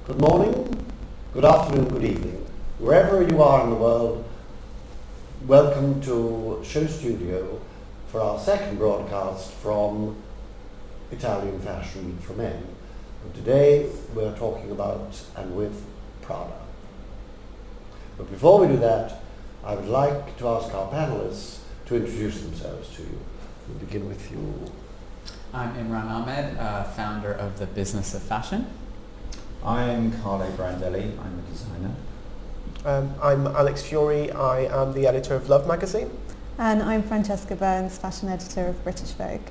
Good morning, good afternoon, good evening. Wherever you are in the world, welcome to SHOWstudio for our second broadcast from Italian Fashion Week for Men. And today we're talking about and with Prada. But before we do that, I would like to ask our panelists to introduce themselves to you. We'll begin with you. I'm Imran Amed, founder of the Business of Fashion. I'm Carlo Brandelli, I'm a designer. I'm Alex Fiori, I am the editor of Love magazine. And I'm Francesca Burns, fashion editor of British Vogue.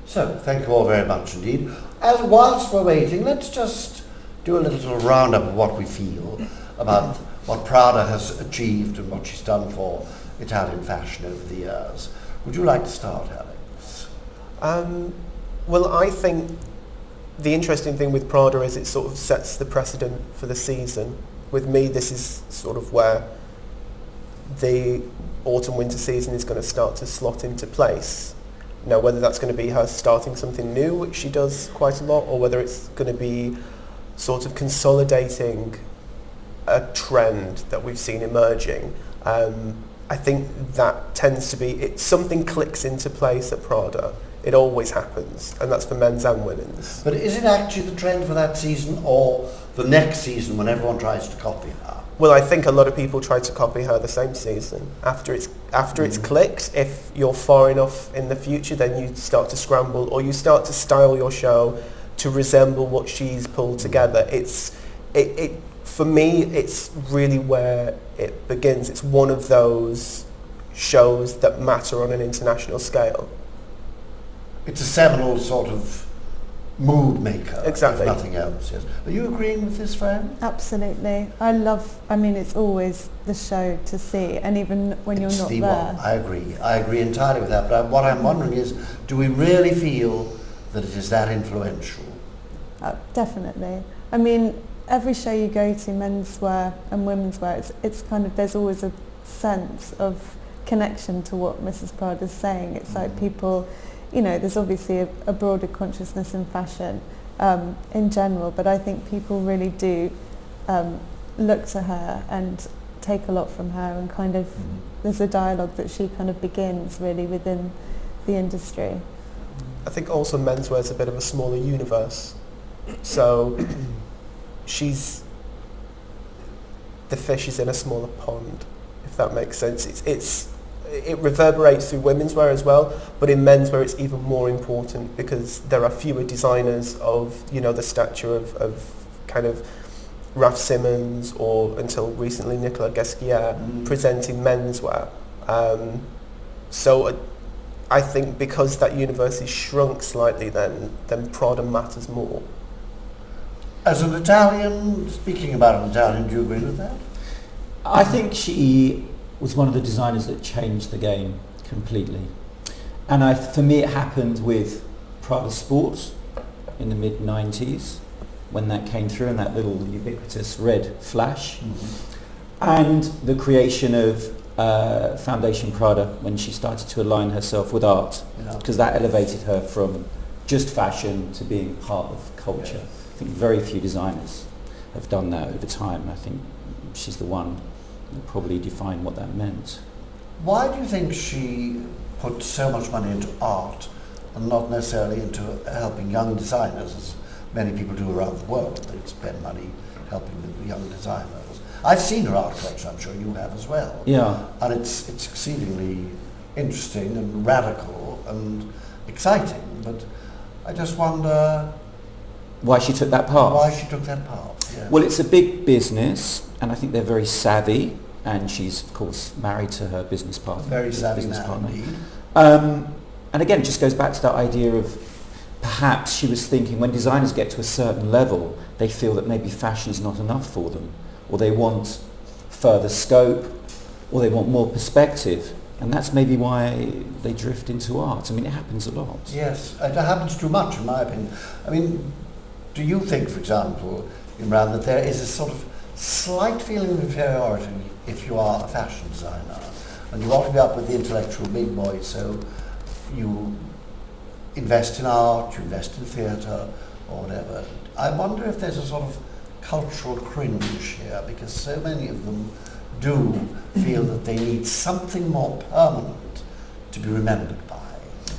So, thank you all very much indeed. As whilst we're waiting, let's just do a little sort of roundup of what we feel about what Prada has achieved and what she's done for Italian fashion over the years. Would you like to start, Alex? Well, I think the interesting thing with Prada is it sort of sets the precedent for the season. With me, this is sort of where the autumn-winter season is going to start to slot into place. Now, whether that's going to be her starting something new, which she does quite a lot, or whether it's going to be sort of consolidating a trend that we've seen emerging, I think that tends to be, something clicks into place at Prada. It always happens, and that's for men's and women's. But is it actually the trend for that season or the next season when everyone tries to copy her? Well, I think a lot of people try to copy her the same season. After it's clicked, if you're far enough in the future, then you start to scramble, or you start to style your show to resemble what she's pulled together. For me, it's really where it begins. It's one of those shows that matter on an international scale. It's a seminal sort of mood maker, Exactly. if nothing else. Yes. Are you agreeing with this, Fran? Absolutely. It's always the show to see, and even when It's you're not the there. one. I agree entirely with that. But what I'm wondering is, do we really feel that it is that influential? Definitely. I mean, every show you go to, menswear and womenswear, it's kind of, there's always a sense of connection to what Mrs. Prada's saying. It's like people, there's obviously a broader consciousness in fashion in general, but I think people really do look to her and take a lot from her, and kind of there's a dialogue that she kind of begins really within the industry. I think also menswear is a bit of a smaller universe. So the fish is in a smaller pond, if that makes sense. It reverberates through women's wear as well, but in menswear it's even more important because there are fewer designers of the stature of kind of Raf Simons or until recently Nicolas Ghesquière presenting menswear. So I think because that universe is shrunk slightly, then Prada matters more. As an Italian, speaking about an Italian, do you agree with that? I think she was one of the designers that changed the game completely. And for me it happened with Prada Sport in the mid-90s when that came through, and that little ubiquitous red flash. And the creation of Foundation Prada when she started to align herself with art, because that elevated her from just fashion to being part of culture. Yes. I think very few designers have done that over time. I think she's the one that probably defined what that meant. Why do you think she put so much money into art and not necessarily into helping young designers, as many people do around the world? They spend money helping the young designers. I've seen her art collection, I'm sure you have as well. Yeah. And it's exceedingly interesting and radical and exciting, but I just wonder Why she took that path? why she took that path. Yeah. Well, it's a big business, and I think they're very savvy, and she's, of course, married to her business partner. Very his savvy business man partner. indeed. And again, it just goes back to that idea of perhaps she was thinking when designers get to a certain level, they feel that maybe fashion is not enough for them, or they want further scope, or they want more perspective. And that's maybe why they drift into art. I mean, it happens a lot. Yes, it happens too much in my opinion. I mean, do you think, for example, Imran, that there is a sort of slight feeling of inferiority if you are a fashion designer and you want to be up with the intellectual big boys, so you invest in art, you invest in theatre, or whatever. I wonder if there's a sort of cultural cringe here, because so many of them do feel that they need something more permanent to be remembered by.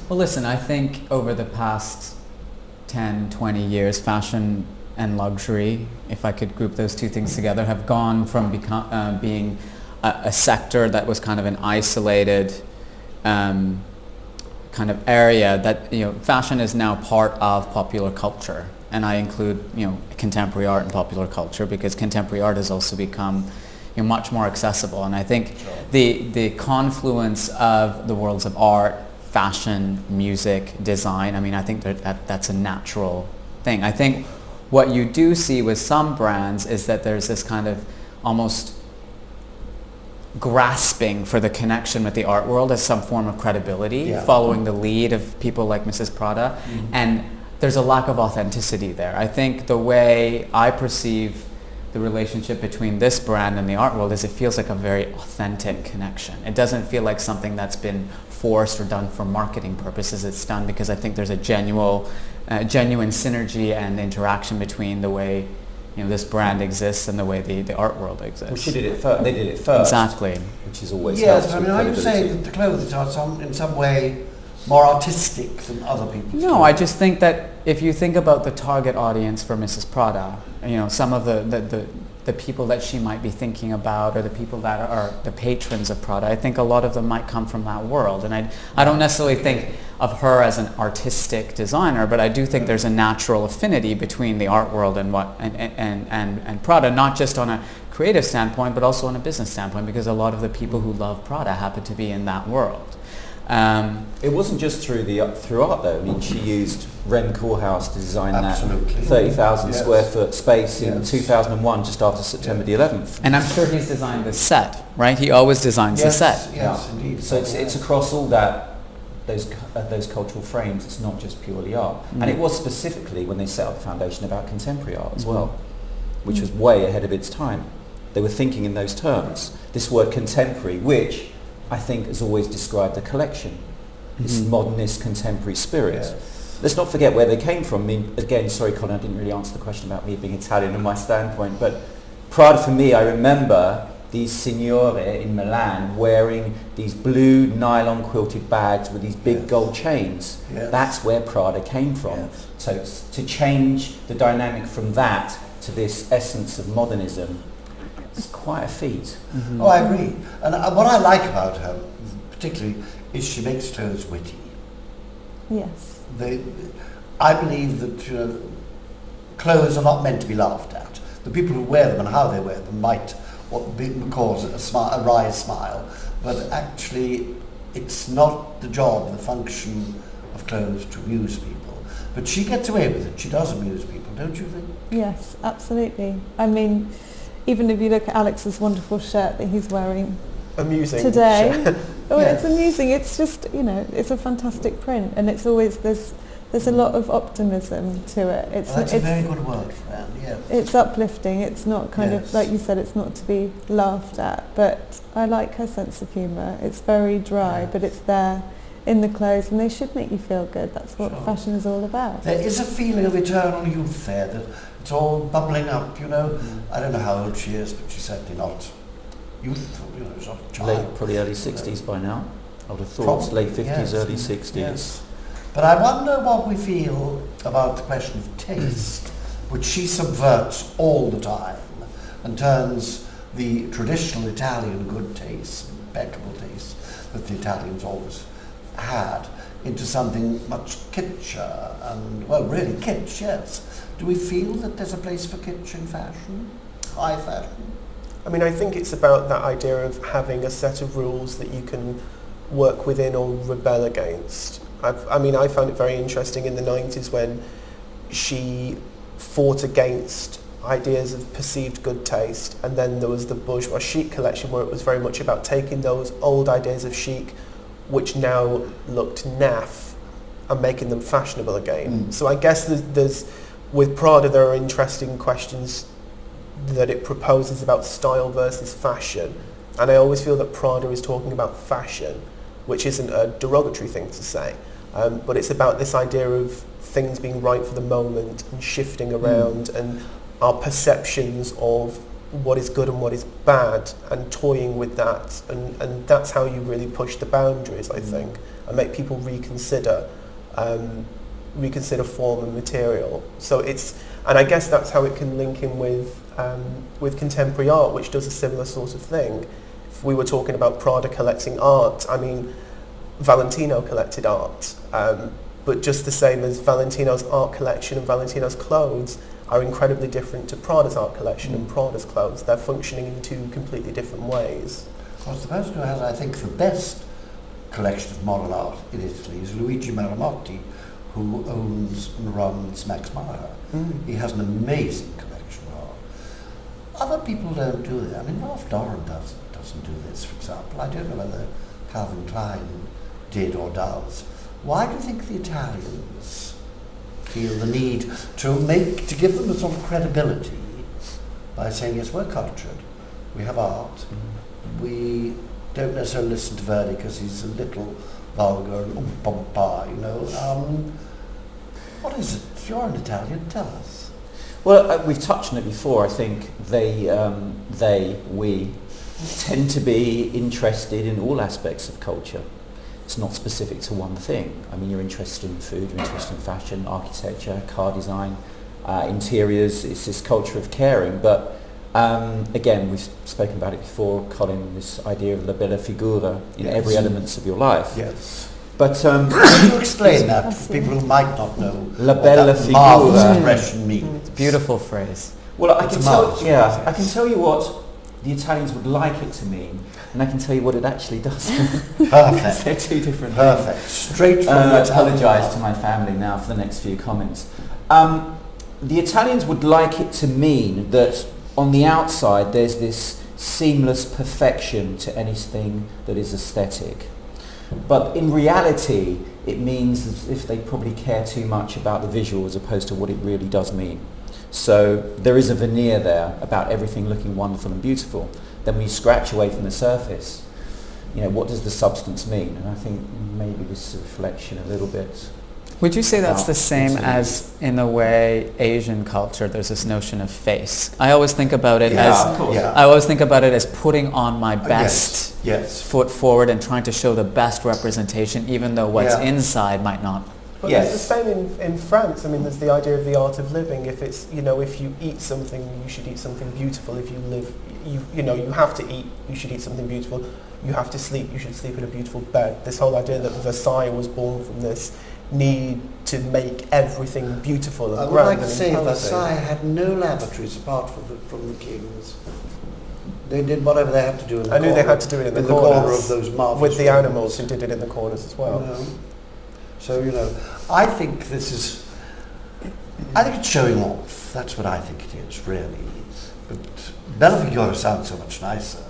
Well, listen, I think over the past 10, 20 years, fashion and luxury, if I could group those two things together, have gone from being a sector that was kind of an isolated kind of area that, fashion is now part of popular culture. And I include, contemporary art and popular culture, because contemporary art has also become much more accessible. And I think the confluence of the worlds of art, fashion, music, design, I think that's a natural thing. I think what you do see with some brands is that there's this kind of almost grasping for the connection with the art world as some form of credibility, following the lead of people like Mrs. Prada. And there's a lack of authenticity there. I think the way I perceive the relationship between this brand and the art world is it feels like a very authentic connection. It doesn't feel like something that's been forced or done for marketing purposes. It's done because I think there's a genuine synergy and interaction between the way this brand exists and the way the art world exists. Well, she did it first. They did it first. Exactly. Which is always yes. helps with Are you credibility. saying that the clothes are in some way more artistic than other people's No, clothes? I just think that if you think about the target audience for Mrs. Prada, some of the people that she might be thinking about, or the people that are the patrons of Prada, I think a lot of them might come from that world. And I don't necessarily think of her as an artistic designer, but I do think there's a natural affinity between the art world and Prada, not just on a creative standpoint, but also on a business standpoint, because a lot of the people who love Prada happen to be in that world. It wasn't just through art though. She used Rem Koolhaas to design Absolutely. that 30,000 square foot space in Yes. 2001, just after September the 11th. And I'm sure he's designed the set, right? He always designs the set. Yes, indeed. So it's across all those cultural frames. It's not just purely art. And it was specifically when they set up the foundation about contemporary art as well, which was way ahead of its time. They were thinking in those terms. This word contemporary, which I think has always described the collection, this modernist contemporary spirit. Yes. Let's not forget where they came from. Again, sorry Colin, I didn't really answer the question about me being Italian and my standpoint, but Prada for me, I remember these signore in Milan wearing these blue nylon quilted bags with these big gold chains. Yes. That's where Prada came from. Yes. So to change the dynamic from that to this essence of modernism, it's quite a feat. Oh, I agree. And what I like about her, particularly, is she makes clothes witty. Yes. I believe that clothes are not meant to be laughed at. The people who wear them and how they wear them might cause a wry smile, but actually it's not the job, the function of clothes to amuse people. But she gets away with it. She does amuse people, don't you think? Yes, absolutely. Even if you look at Alex's wonderful shirt that he's wearing Amusing. today, Yes. it's amusing. It's just, it's a fantastic print, and it's always there's a lot of optimism to it. That's a very good word, Fran. Yes. It's uplifting. It's not kind of, like you said, it's not to be laughed at. But I like her sense of humour. It's very dry, but it's there in the clothes, and they should make you feel good. That's what fashion is all about. There is a feeling of eternal youth there, that it's all bubbling up, I don't know how old she is, but she's certainly not youthful, she's not a child. Probably early 60s by now. I would have thought. Probably, Late 50s, yes. early 60s. Yes. But I wonder what we feel about the question of taste, which she subverts all the time and turns the traditional Italian good taste, impeccable taste that the Italians always had, into something much kitscher and, well, really kitsch, yes. Do we feel that there's a place for kitsch in fashion, high fashion? I think it's about that idea of having a set of rules that you can work within or rebel against. I found it very interesting in the 90s when she fought against ideas of perceived good taste, and then there was the bourgeois chic collection where it was very much about taking those old ideas of chic which now looked naff and making them fashionable again. So I guess there's with Prada there are interesting questions that it proposes about style versus fashion, and I always feel that Prada is talking about fashion, which isn't a derogatory thing to say, but it's about this idea of things being right for the moment and shifting around, and our perceptions of what is good and what is bad, and toying with that, and that's how you really push the boundaries, I think, and make people reconsider form and material. So and I guess that's how it can link in with contemporary art, which does a similar sort of thing. If we were talking about Prada collecting art, I mean, Valentino collected art, but just the same as Valentino's art collection and Valentino's clothes are incredibly different to Prada's art collection and Prada's clothes. They're functioning in two completely different ways. Of course, the person who has, I think, the best collection of modern art in Italy is Luigi Maramotti, who owns and runs Max Mara. He has an amazing collection of art. Other people don't do that. I mean, Ralph Lauren doesn't do this, for example. I don't know whether Calvin Klein did or does. Why do you think the Italians feel the need to give them a sort of credibility by saying, yes, we're cultured, we have art, we don't necessarily listen to Verdi because he's a little vulgar and you know. What is it? If you're an Italian, tell us. Well, we've touched on it before. I think we tend to be interested in all aspects of culture. It's not specific to one thing. I mean, you're interested in food, you're interested in fashion, architecture, car design, interiors. It's this culture of caring. But again, we've spoken about it before, Colin, this idea of la bella figura in every element of your life. Yes. But can you explain that to people who might not know la bella what that marvelous figura expression means? Beautiful phrase. Well, I It's can a tell. marvelous Yeah, phrase. I can tell you what the Italians would like it to mean, and I can tell you what it actually does. Perfect. They're two different Perfect. Straight from I the apologise to my family now for the next few comments. The Italians would like it to mean that on the outside there's this seamless perfection to anything that is aesthetic. But in reality, it means as if they probably care too much about the visual as opposed to what it really does mean. So there is a veneer there about everything looking wonderful and beautiful. Then when you scratch away from the surface, you know, what does the substance mean? And I think maybe this is a reflection a little bit. Would you say that's the same Italy. as, in the way, Asian culture, there's this notion of face? I always think about it as putting on my best foot forward and trying to show the best representation, even though what's inside might not. But it's the same in France. I mean, there's the idea of the art of living. If it's, you know, if you eat something, you should eat something beautiful. If you live, you know, you have to eat, you should eat something beautiful. You have to sleep, you should sleep in a beautiful bed. This whole idea that Versailles was born from this need to make everything beautiful and I would grand like to and say imposing. Versailles had no lavatories apart from the kings. They did whatever they had to do in the corner. I knew they had to do it in the corner corners of those marvelous with the rooms. animals who did it in the corners as well. You know? So, you know, I think it's showing off. That's what I think it is, really. But Bella Figura sounds so much nicer.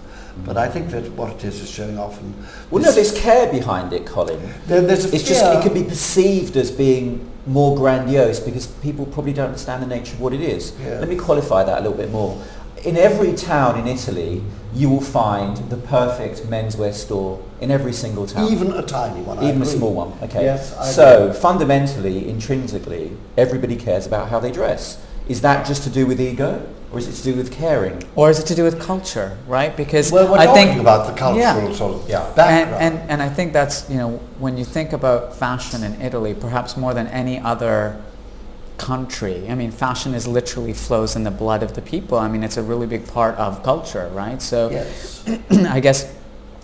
But I think that what it is showing off. And Well, no, there's care behind it, Colin. There's a It's just, it can be perceived as being more grandiose because people probably don't understand the nature of what it is. Yeah. Let me qualify that a little bit more. In every town in Italy, you will find the perfect menswear store in every single town. Even a tiny one. I Even a agree. small one, okay. Yes, I so agree. fundamentally, intrinsically, everybody cares about how they dress. Is that just to do with ego, or is it to do with caring? Or is it to do with culture, right? Because Well, we're I talking think about the cultural sort of Yeah. background. and I think that's, you know, when you think about fashion in Italy, perhaps more than any other country, I mean, fashion is literally flows in the blood of the people. I mean, it's a really big part of culture, right? So Yes. I guess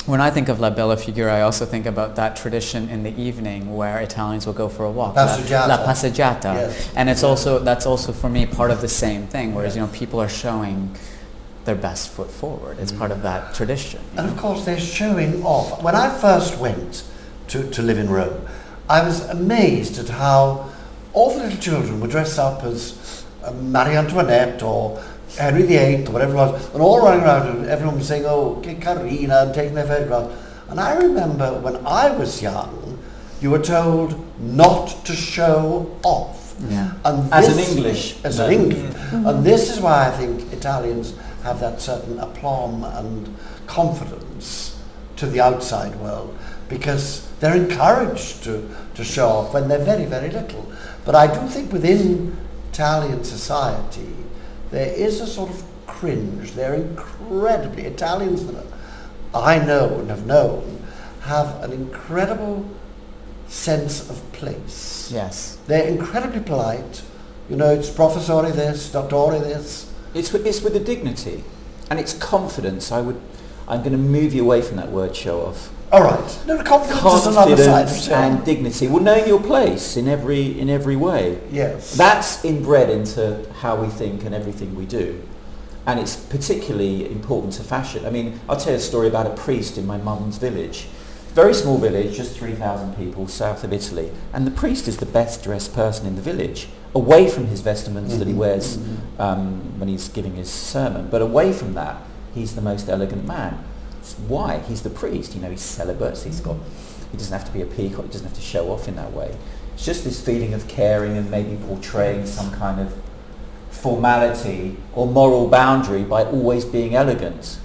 when I think of La Bella Figura, I also think about that tradition in the evening where Italians will go for a walk. Passeggiata. La passeggiata. Yes. And it's that's also for me part of the same thing, whereas, you know, people are showing their best foot forward. It's part of that tradition. And of course they're showing off. When I first went to live in Rome, I was amazed at how all the little children were dressed up as Marie Antoinette or Henry VIII or whatever it was, and all running around and everyone was saying, oh, che carina, and taking their photographs. And I remember when I was young, you were told not to show off. Yeah. And As an this- English As an English. And this is why I think Italians have that certain aplomb and confidence to the outside world. because they're encouraged to show off when they're very, very little. But I do think within Italian society, there is a sort of cringe. They're incredibly, Italians that I know and have known, have an incredible sense of place. Yes. They're incredibly polite. You know, it's professore this, dottore this. It's with the dignity, and it's confidence. I'm going to move you away from that word show off. All right. No, confidence is another side of it. And dignity. Well, knowing your place in every way. Yes. That's inbred into how we think and everything we do. And it's particularly important to fashion. I mean, I'll tell you a story about a priest in my mum's village. Very small village, just 3,000 people, south of Italy. And the priest is the best dressed person in the village, away from his vestments that he wears when he's giving his sermon. But away from that, he's the most elegant man. Why? He's the priest. You know, he's celibate. He doesn't have to be a peacock. He doesn't have to show off in that way. It's just this feeling of caring and maybe portraying some kind of formality or moral boundary by always being elegant,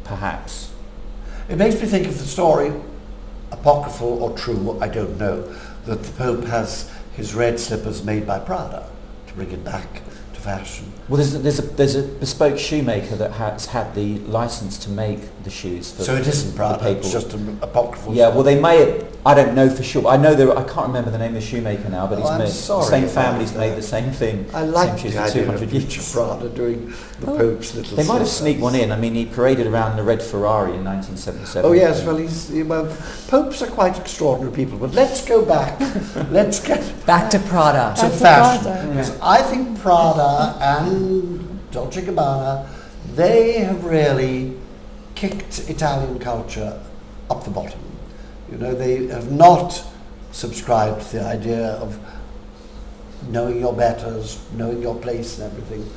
perhaps. It makes me think of the story, apocryphal or true, I don't know, that the Pope has his red slippers made by Prada to bring it back to fashion. Well, there's a bespoke shoemaker that has had the license to make the shoes for. So it isn't Prada, it's just an apocryphal. Yeah, well, they may. I don't know for sure. But I know I can't remember the name of the shoemaker now, but the same family's made the same thing. I like same shoes the for idea 200 of years. Richard Prada doing the Pope's little. They might have slippers. sneaked one in. I mean, he paraded around the red Ferrari in 1977. Oh yes, well, popes are quite extraordinary people. But let's go back. Let's get Back to Prada. to fashion. Because I think Prada and Dolce & Gabbana, they have really kicked Italian culture up the bottom. You know, they have not subscribed to the idea of knowing your betters, knowing your place and everything.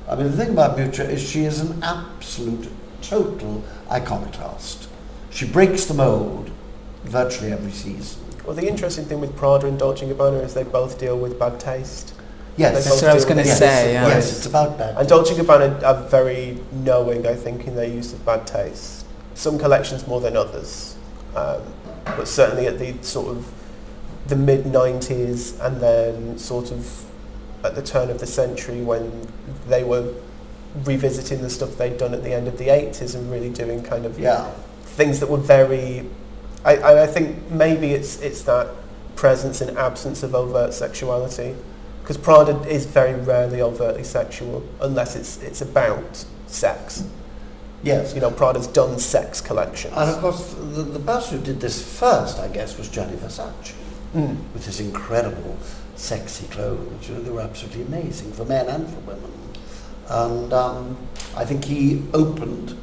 I mean, the thing about Miuccia is she is an absolute, total iconoclast. She breaks the mould virtually every season. Well, the interesting thing with Prada and Dolce & Gabbana is they both deal with bad taste. Yes, That's what I was going to say. Yeah. Yes, it's about bad And Dolce & Gabbana are very knowing, I think, in their use of bad taste. Some collections more than others, but certainly at the sort of the mid-90s and then sort of at the turn of the century when they were revisiting the stuff they'd done at the end of the 80s and really doing kind of things that were very... I think maybe it's that presence and absence of overt sexuality, because Prada is very rarely overtly sexual unless it's about sex. Yes. You know, Prada's done sex collections. And of course, the person who did this first, I guess, was Gianni Versace, with his incredible sexy clothes. You know, they were absolutely amazing for men and for women. And I think he opened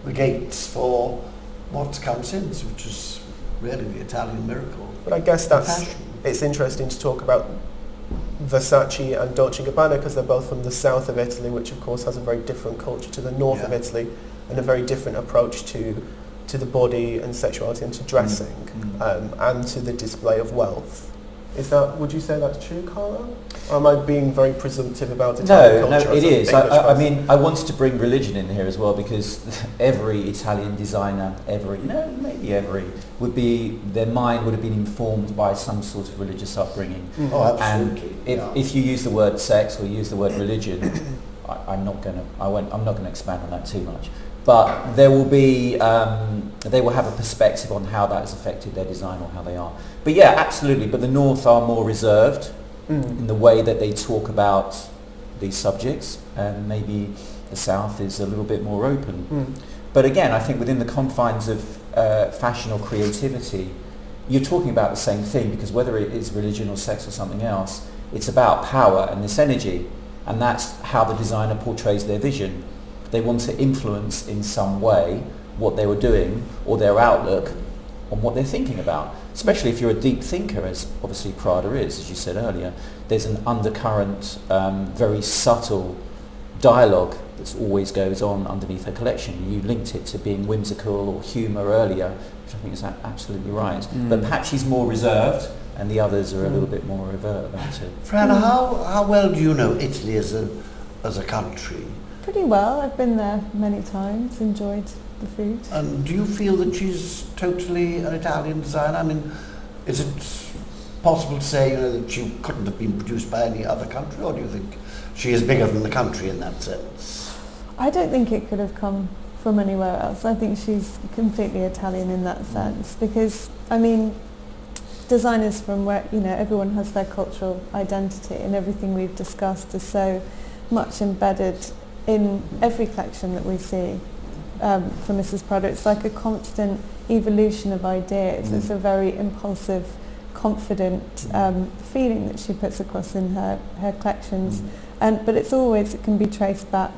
the gates for what's come since, which is really the Italian miracle. But I guess it's interesting to talk about Versace and Dolce & Gabbana because they're both from the south of Italy, which of course has a very different culture to the north of Italy and a very different approach to the body and sexuality and to dressing and to the display of wealth. Would you say that's true, Carlo? Or am I being very presumptive about Italian culture? No, it is. I mean, I wanted to bring religion in here as well because every Italian designer, their mind would have been informed by some sort of religious upbringing. Oh, absolutely. And if you use the word sex or use the word religion, I'm not going to expand on that too much. But they will have a perspective on how that has affected their design or how they are. But yeah, absolutely. But the North are more reserved in the way that they talk about these subjects, and maybe the South is a little bit more open. But again, I think within the confines of fashion or creativity, you're talking about the same thing, because whether it is religion or sex or something else, it's about power and this energy, and that's how the designer portrays their vision. They want to influence in some way what they were doing or their outlook on what they're thinking about. Especially if you're a deep thinker, as obviously Prada is, as you said earlier. There's an undercurrent, very subtle dialogue that always goes on underneath her collection. You linked it to being whimsical or humour earlier, which I think is absolutely right. But perhaps she's more reserved and the others are a little bit more overt about it. Fran, how well do you know Italy as a country? Pretty well. I've been there many times, enjoyed the food. And do you feel that she's totally an Italian designer? I mean, is it possible to say, you know, that she couldn't have been produced by any other country, or do you think she is bigger than the country in that sense? I don't think it could have come from anywhere else. I think she's completely Italian in that sense, because, I mean, designers from where, you know, everyone has their cultural identity, and everything we've discussed is so much embedded in every collection that we see from Mrs. Prada. It's like a constant evolution of ideas. It's a very impulsive, confident feeling that she puts across in her collections, but it can be traced back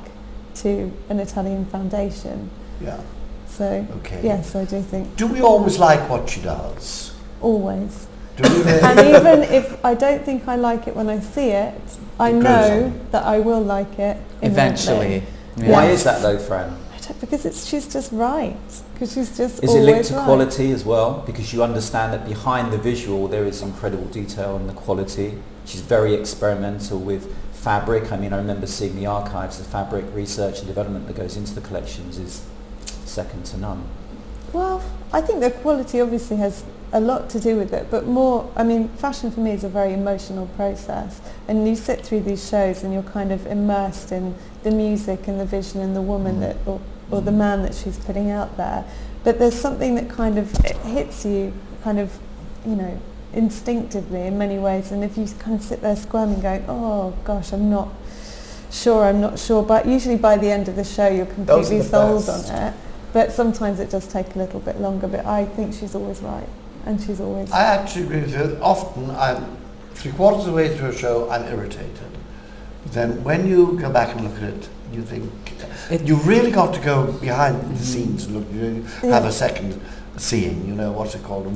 to an Italian foundation. Yeah. So yes, I do think. Do we always like what she does? Always. Do we really? And even if I don't think I like it when I see it, I know that I will like it eventually. Yeah. Why is that though, Fran? Because she's just right. Because she's just Is always it linked to right. quality as well? Because you understand that behind the visual there is incredible detail and the quality. She's very experimental with fabric. I mean, I remember seeing the archives. The fabric research and development that goes into the collections is second to none. Well, I think the quality obviously has a lot to do with it, but more, I mean, fashion for me is a very emotional process, and you sit through these shows and you're kind of immersed in the music and the vision and the woman that, or the man that she's putting out there. But there's something that kind of it hits you kind of, you know, instinctively in many ways, and if you kind of sit there squirming going, oh gosh, I'm not sure, but usually by the end of the show you're completely sold on it. But sometimes it does take a little bit longer, but I think she's always right. And she's always... I actually agree with you. Often I'm 3/4 of the way through a show, I'm irritated. But then when you go back and look at it, you think, you really got to go behind the scenes and look, you have a second seeing, you know, what's it called? A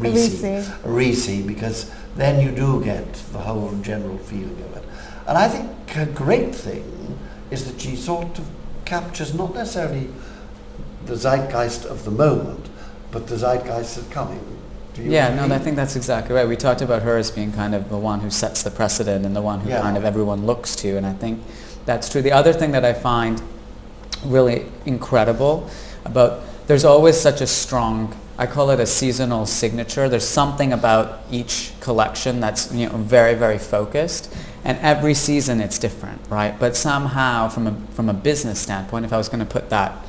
re-see, because then you do get the whole general feeling of it. And I think a great thing is that she sort of captures not necessarily the zeitgeist of the moment, but the zeitgeist of coming. I think that's exactly right. We talked about her as being kind of the one who sets the precedent and the one who kind of everyone looks to, and I think that's true. The other thing that I find really incredible about, there's always such a strong, I call it a seasonal signature. There's something about each collection that's, you know, very, very focused, and every season it's different, right? But somehow from a business standpoint, if I was going to put that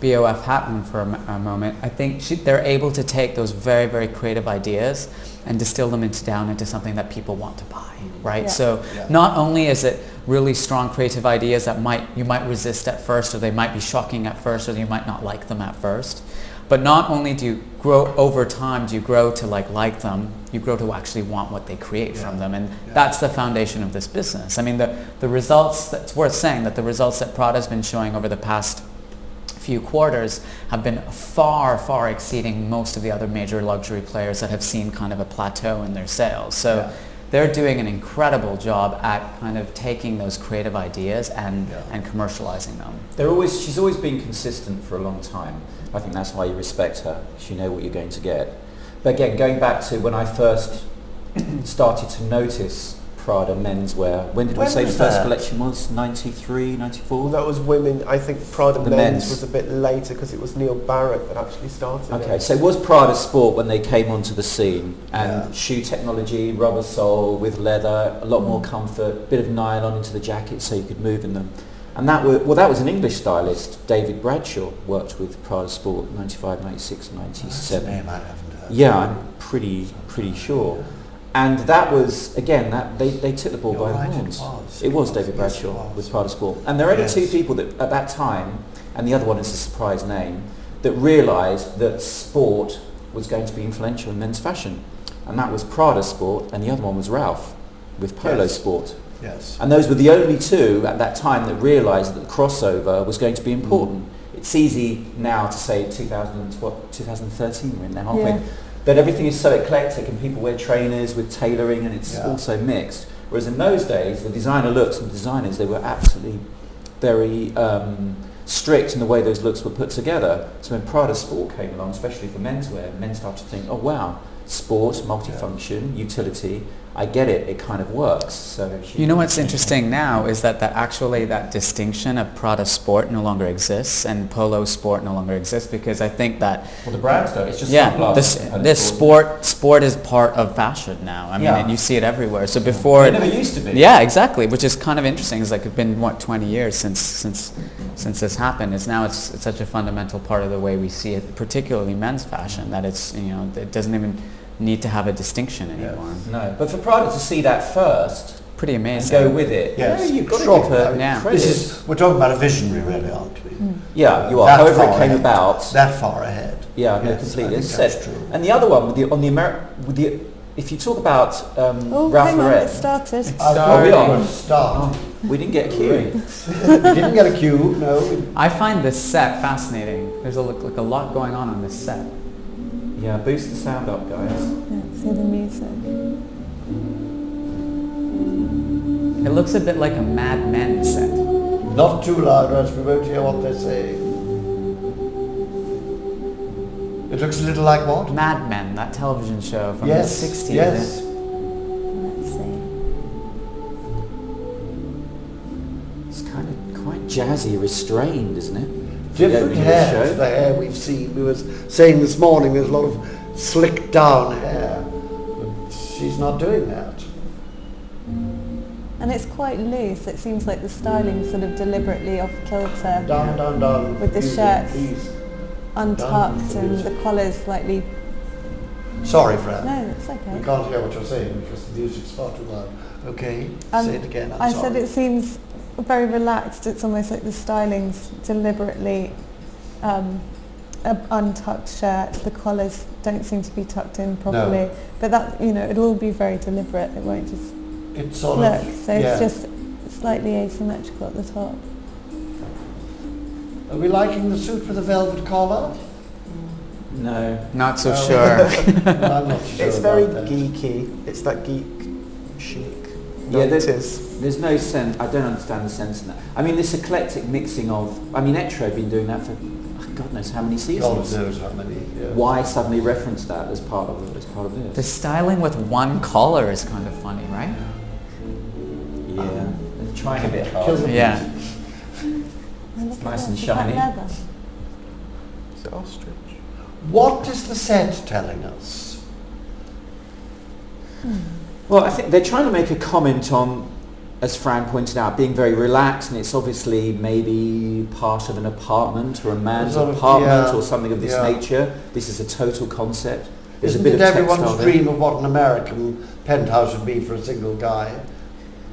BOF hat on for a moment, I think they're able to take those very, very creative ideas and distill them down into something that people want to buy, right? Yeah. So not only is it really strong creative ideas that you might resist at first, or they might be shocking at first, or you might not like them at first, but not only do you grow over time, do you grow to like them, you grow to actually want what they create from them, and that's the foundation of this business. I mean, the results, it's worth saying that the results that Prada's been showing over the past few quarters have been far, far exceeding most of the other major luxury players that have seen kind of a plateau in their sales. So they're doing an incredible job at kind of taking those creative ideas and commercializing them. She's always been consistent for a long time. I think that's why you respect her. You know what you're going to get. But again, going back to when I first started to notice Prada menswear. When did we say the first collection was? 93, 94? Well, that was women. I think Prada men's was a bit later because it was Neil Barrett that actually started it. So it was Prada Sport when they came onto the scene, and shoe technology, rubber sole with leather, a lot more comfort, bit of nylon into the jacket so you could move in them. And that was an English stylist, David Bradshaw, worked with Prada Sport 95, 96, 97. That's a name I haven't heard. Yeah, I'm pretty sure. And that was, again, that they took the ball by the horns. It was David Bradshaw with Prada Sport. And there are only two people that at that time, and the other one is a surprise name, that realised that sport was going to be influential in men's fashion. And that was Prada Sport, and the other one was Ralph with Polo Sport. Yes. And those were the only two at that time that realised that the crossover was going to be important. It's easy now to say 2013 we're in now, aren't we? But everything is so eclectic, and people wear trainers with tailoring, and it's also mixed. Whereas in those days, the designer looks and designers, they were absolutely very strict in the way those looks were put together. So when Prada Sport came along, especially for menswear, men started to think, oh wow, sport, multifunction, utility. I get it. It kind of works. So You know what's interesting now is that actually that distinction of Prada sport no longer exists and Polo sport no longer exists, because I think that the brands don't. It's just this sport is part of fashion now. I mean, and you see it everywhere. So before it never used to be. Yeah, exactly. Which is kind of interesting. It's like it's been 20 years since this happened. It's such a fundamental part of the way we see it, particularly men's fashion, that it's it doesn't even need to have a distinction anymore. No, but for Prada to see that first, pretty amazing. and go with it. Yes, you've got to sure. give her Yeah. credit. We're talking about a visionary, really, aren't we? Yeah, you are. That However far it came ahead. about. That far ahead. Yeah, no, Yes, completely. I As think I that's said. true. And the other one if you talk about Oh, Ralph hang on, Lauren, it started. I thought we we are. were going to start. we didn't get a cue. We didn't get a cue, no. I find this set fascinating. There's a lot going on this set. Yeah, boost the sound up, guys. Yeah, see the music. It looks a bit like a Mad Men set. Not too loud, or else we won't hear what they're saying. It looks a little like what? Mad Men, that television show from Yes, the 60s. yes. Let's see. It's kind of quite jazzy, restrained, isn't it? Different Yeah, hair show. to the hair we've seen. We were saying this morning there's a lot of slicked down hair. But she's not doing that. And it's quite loose. It seems like the styling's sort of deliberately off kilter, Down, down, down. With the Easy, shirts. easy. untucked, Down, and the collar's slightly. Sorry, Fran. No, it's okay. We can't hear what you're saying because the music's far too loud. Okay, say it again. I'm I sorry. said it seems very relaxed. It's almost like the styling's deliberately untucked shirts. The collars don't seem to be tucked in properly. No. But that, it'll all be very deliberate. It won't just It's sort look. of, So yeah. it's just slightly asymmetrical at the top. Are we liking the suit with the velvet collar? No. Not so No. sure. I'm not sure It's very about that. geeky. It's that geek chic. Yeah, 90s. There's no sense. I don't understand the sense in that. I mean, this eclectic mixing of. I mean, Etro have been doing that for God knows how many God seasons. knows how many. Yeah. Why suddenly reference that as part of this? The styling with one collar is kind of funny, right? Yeah, they're trying a bit Kill hard. the Yeah. music. And look at Nice that, and is that shiny. leather? Is it ostrich? What is the set telling us? Well, I think they're trying to make a comment on, as Fran pointed out, being very relaxed, and it's obviously maybe part of an apartment or a man's Sort of, apartment yeah, or something of this yeah. nature. This is a total concept. There's Isn't a bit it of everyone's textile there. dream of what an American penthouse would be for a single guy?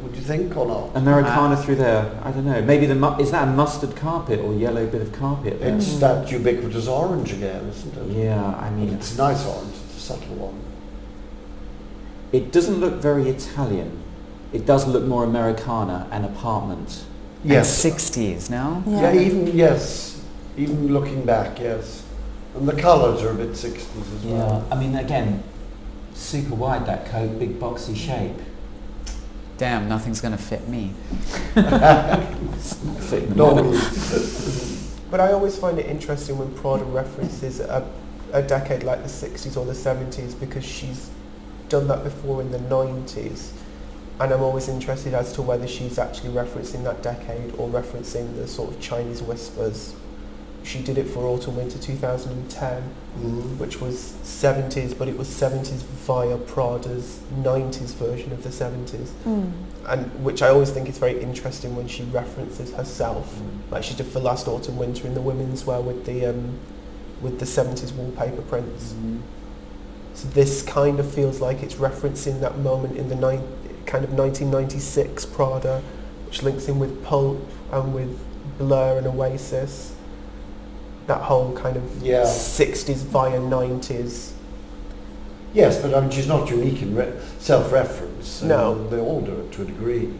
Would you think or not? Americana through there. I don't know. Maybe is that a mustard carpet or yellow bit of carpet there? It's that ubiquitous orange again, isn't it? Yeah, I But mean, it's a nice orange. It's a subtle one. it doesn't look very Italian. It does look more Americana and apartment. Yes. 60s, no? Yeah. Even looking back, yes. And the colours are a bit 60s as Yeah, well. I mean, again, super wide that coat, big boxy shape. Damn, nothing's gonna fit me. No. But I always find it interesting when Prada references a decade like the 60s or the 70s, because she's done that before in the 90s. And I'm always interested as to whether she's actually referencing that decade or referencing the sort of Chinese whispers. She did it for Autumn Winter 2010, which was 70s, but it was 70s via Prada's 90s version of the 70s. And which I always think is very interesting when she references herself, like she did for Last Autumn Winter in the women's wear with the 70s wallpaper prints. So this kind of feels like it's referencing that moment in the kind of 1996 Prada, which links in with Pulp and with Blur and Oasis. That whole kind of 60s via 90s. Yes, but I mean, she's not unique in self-reference. No. They all do it to a degree.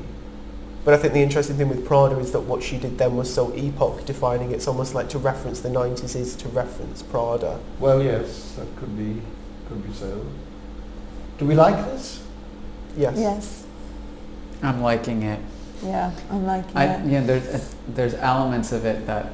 But I think the interesting thing with Prada is that what she did then was so epoch-defining. It's almost like to reference the 90s is to reference Prada. Well, yes, that could be so. Do we like this? Yes. Yes. I'm liking it. Yeah, I'm liking it. Yeah, there's elements of it that,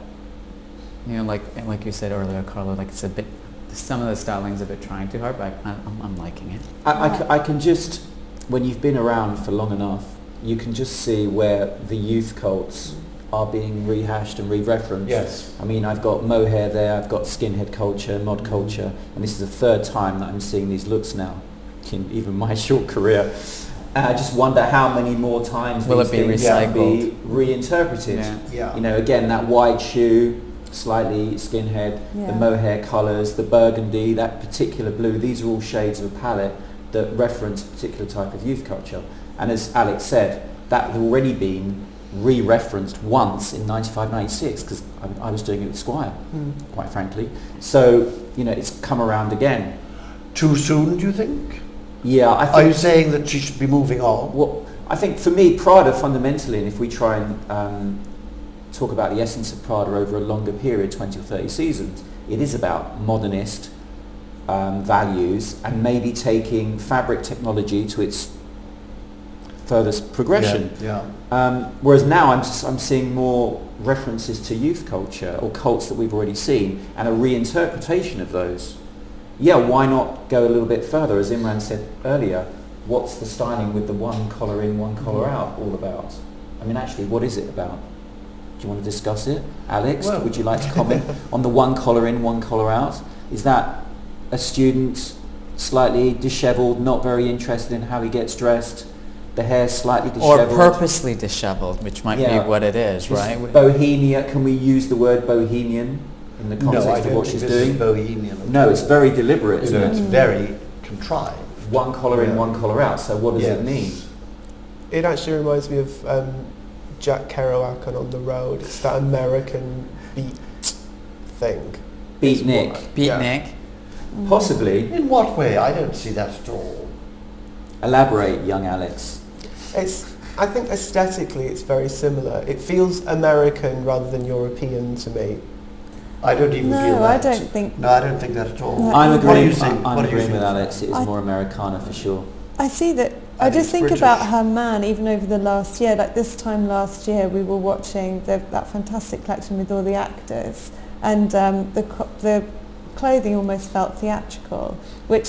like you said earlier, Carlo, like it's a bit some of the styling's a bit trying too hard, but I'm liking it. I can just, when you've been around for long enough, you can just see where the youth cults are being rehashed and re-referenced. Yes. I mean, I've got mohair there, I've got skinhead culture, mod culture, and this is the third time that I'm seeing these looks now, in even my short career. And I just wonder how many more times will these it be things recycled? can be reinterpreted. Yeah. You know, again, that wide shoe, slightly skinhead, the mohair colours, the burgundy, that particular blue, these are all shades of a palette that reference a particular type of youth culture. And as Alex said, that had already been re-referenced once in 95, 96, because I was doing it with Squire, quite frankly. So, you know, it's come around again. Too soon, do you think? Yeah, I think... Are you saying that she should be moving on? Well, I think for me, Prada fundamentally, and if we try and talk about the essence of Prada over a longer period, 20 or 30 seasons, it is about modernist values and maybe taking fabric technology to its furthest progression. Whereas now I'm seeing more references to youth culture or cults that we've already seen and a reinterpretation of those. Yeah, why not go a little bit further? As Imran said earlier, what's the styling with the one collar in, one collar out all about? I mean, actually, what is it about? Do you want to discuss it? Alex, would you like to comment on the one collar in, one collar out? Is that a student slightly dishevelled, not very interested in how he gets dressed? The hair slightly dishevelled? Or purposely dishevelled, which might be what it is, right? Bohemia, can we use the word bohemian in the context of what she's doing? Bohemian. No, it's very deliberate, isn't it? It's very contrived. One collar in, one collar out. So what does it mean? It actually reminds me of Jack Kerouac on The Road. It's that American beat thing. Beatnik. Beatnik. Possibly. In what way? I don't see that at all. Elaborate, young Alex. I think aesthetically it's very similar. It feels American rather than European to me. I don't even feel that. No, I don't think... No, I don't think that at all. No, I'm agreeing, What do you think? with Alex. It is more Americana for sure. I see that. I just think about her man, even over the last year. Like this time last year, we were watching that fantastic collection with all the actors, and the clothing almost felt theatrical.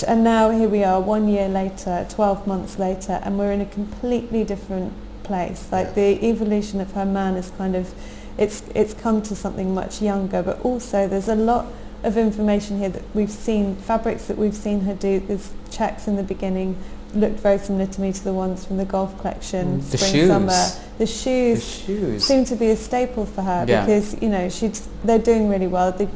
And now here we are, 1 year later, 12 months later, and we're in a completely different place. Like the evolution of her man is kind of, it's come to something much younger, but also there's a lot of information here that we've seen, fabrics that we've seen her do. There's checks in the beginning. Looked very similar to me to the ones from the golf collection, spring, summer. The shoes seem to be a staple for her because, you know, they're doing really well. They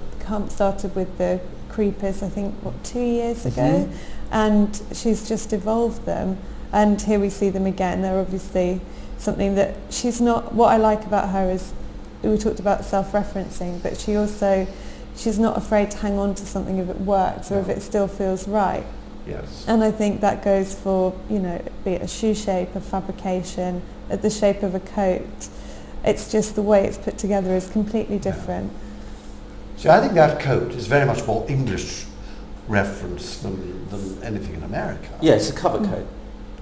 started with the creepers, I think, 2 years ago, and she's just evolved them. And here we see them again. They're obviously something that she's not, what I like about her is, we talked about self-referencing, but she's not afraid to hang on to something if it works or if it still feels right. Yes. And I think that goes for, you know, be it a shoe shape, a fabrication, the shape of a coat. It's just the way it's put together is completely different. So I think that coat is very much more English reference than anything in America. Yeah, it's a cover coat.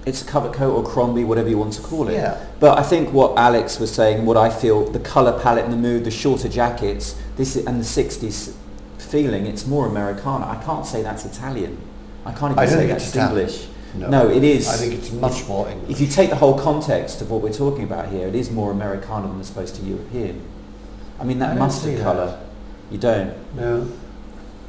It's a cover coat or Crombie, whatever you want to call it. Yeah. But I think what Alex was saying, what I feel, the colour palette and the mood, the shorter jackets, and the 60s feeling, it's more Americana. I can't say that's Italian. I can't even say that's English. No, it is. I think it's much more English. If you take the whole context of what we're talking about here, it is more Americana than opposed to European. I mean, that mustard colour, you don't. No.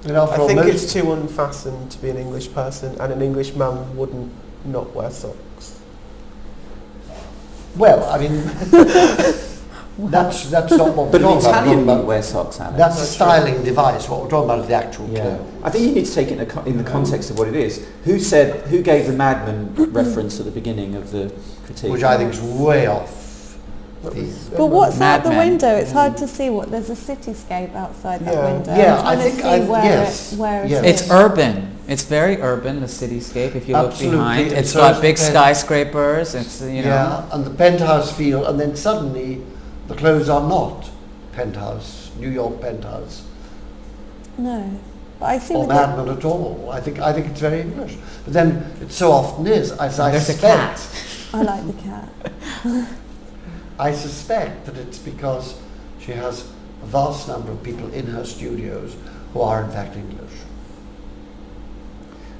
I think it's too unfastened to be an English person, and an English man wouldn't not wear socks. Well, I mean, that's not what we're talking about. But an Italian won't wear socks, Alex. That's a styling device. What we're talking about is the actual clothes. I think you need to take it in the context of what it is. Who gave the Madman reference at the beginning of the critique? Which I think is way off. But what's out the window? It's hard to see what. There's a cityscape outside that window. Yeah, I'm trying to see where it is. It's urban. It's very urban, the cityscape. If you look behind, it's got big skyscrapers. It's Yeah, and the penthouse feel, and then suddenly the clothes are not penthouse, New York penthouse. No, but I see. Or Madman at all. I think it's very English. But then it so often is. There's a cat. I like the cat. I suspect that it's because she has a vast number of people in her studios who are in fact English.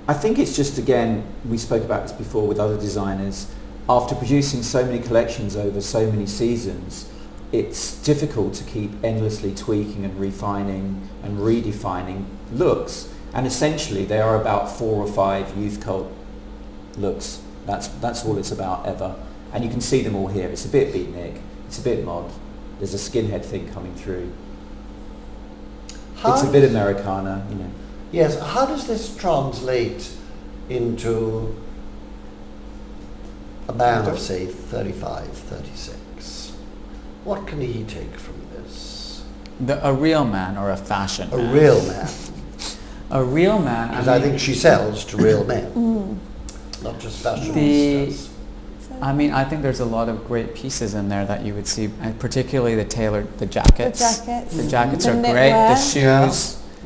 I think it's just, again, we spoke about this before with other designers, after producing so many collections over so many seasons, it's difficult to keep endlessly tweaking and refining and redefining looks. And essentially they are about 4 or 5 youth cult looks. That's all it's about ever. And you can see them all here. It's a bit beatnik, it's a bit mod, there's a skinhead thing coming through. It's a bit Americana, you know. Yes, how does this translate into a man of, say, 35, 36? What can he take from this? A real man or a fashion man? A real man. A real man. Because I think she sells to real men, not just fashionistas. I mean, I think there's a lot of great pieces in there that you would see, and particularly the jackets. The jackets are great. The shoes. Yeah.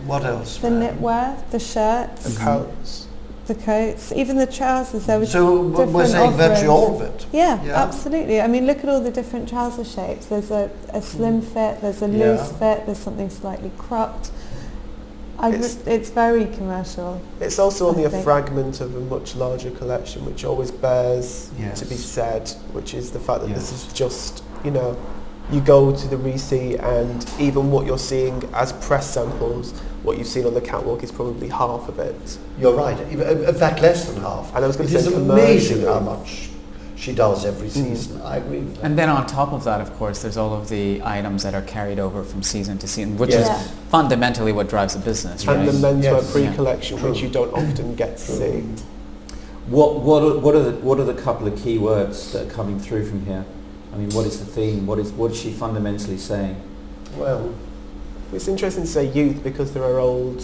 What else? The knitwear, the shirts, the coats, even the trousers. There was so we're saying virtually all of it. Yeah, absolutely. I mean, look at all the different trouser shapes. There's a slim fit, there's a loose fit, there's something slightly cropped. It's very commercial. It's also only a fragment of a much larger collection, which always bears to be said, which is the fact that this is just, you know, you go to the receipt and even what you're seeing as press samples, what you've seen on the catwalk is probably half of it. You're right. In fact, less than half. And I was going to say, it's amazing how much she does every season. I agree with that. And then on top of that, of course, there's all of the items that are carried over from season to season, which is fundamentally what drives the business, right? And the menswear pre-collection, which you don't often get to see. What are the couple of key words that are coming through from here? I mean, what is the theme? What is she fundamentally saying? Well, it's interesting to say youth because there are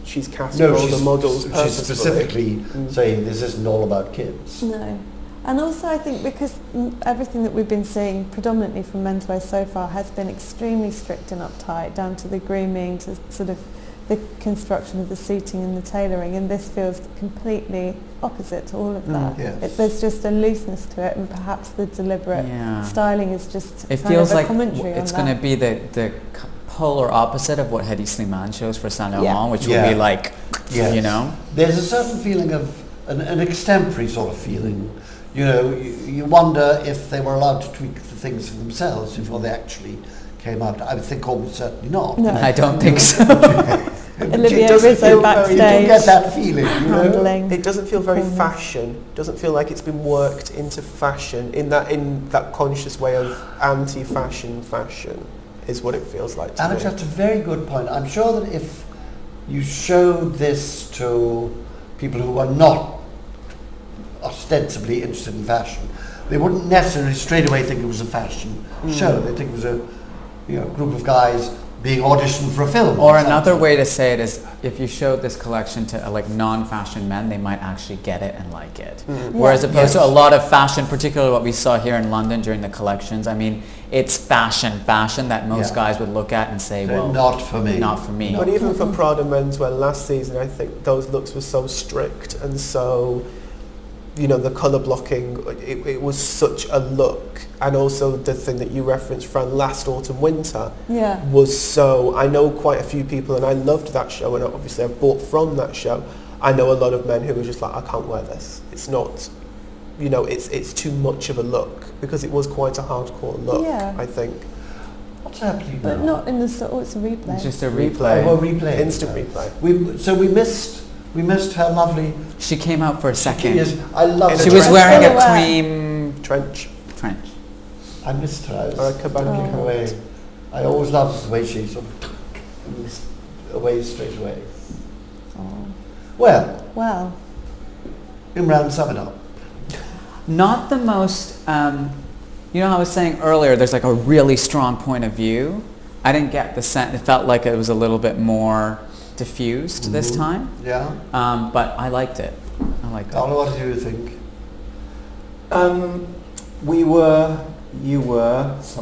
she's casting older models purposefully. She's specifically saying this isn't all about kids. No. And also I think because everything that we've been seeing predominantly from menswear so far has been extremely strict and uptight, down to the grooming, to sort of the construction of the suiting and the tailoring, and this feels completely opposite to all of that. There's just a looseness to it, and perhaps the deliberate styling is just it kind feels of a like commentary it's on going to be the polar opposite of what Hedi Slimane shows for Saint Laurent, which will be like, you know. There's a certain feeling of an extempore sort of feeling. You know, you wonder if they were allowed to tweak the things for themselves before they actually came out. I would think almost certainly not. No. I don't think so. Olivia Rizzo backstage. You don't get that feeling, you know? It doesn't feel very fashion. It doesn't feel like it's been worked into fashion in that conscious way of anti-fashion is what it feels like to Alex, me. that's a very good point. I'm sure that if you showed this to people who are not ostensibly interested in fashion, they wouldn't necessarily straight away think it was a fashion show. They think it was a group of guys being auditioned for a film. Or another way to say it is, if you showed this collection to like non-fashion men, they might actually get it and like it. Whereas opposed to a lot of fashion, particularly what we saw here in London during the collections, I mean, it's fashion that most guys would look at and say, well, not for me. Not for me. But even for Prada menswear last season, I think those looks were so strict and so, you know, the colour blocking, it was such a look. And also the thing that you referenced, Fran, last autumn winter was so, I know quite a few people and I loved that show, and obviously I bought from that show. I know a lot of men who were just like, I can't wear this. It's not, you know, it's too much of a look, because it was quite a hardcore look, I think. What's happening But now? not in the it's a replay. It's just a replay. Oh, replay. Instant replay. We missed her lovely. She came out for a second. Yes, I love. She was wearing a cream trench. I missed her. Or a cabana. Away. I always loved the way she sort of missed away straight away. Oh. Well, Imran, sum it up. Not the most, you know how I was saying earlier, there's like a really strong point of view. I didn't get the sense, it felt like it was a little bit more diffused this time. Yeah. But I liked it. Carlo, what did you think? Some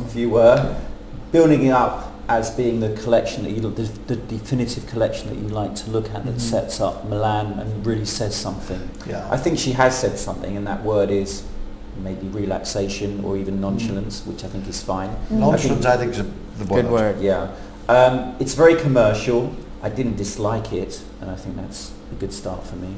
of you were, building it up as being the collection that the definitive collection that you like to look at, that sets up Milan and really says something. Yeah. I think she has said something, and that word is maybe relaxation or even nonchalance, which I think is fine. Nonchalance, I think, is the word. Good word. Yeah. It's very commercial. I didn't dislike it, and I think that's a good start for me.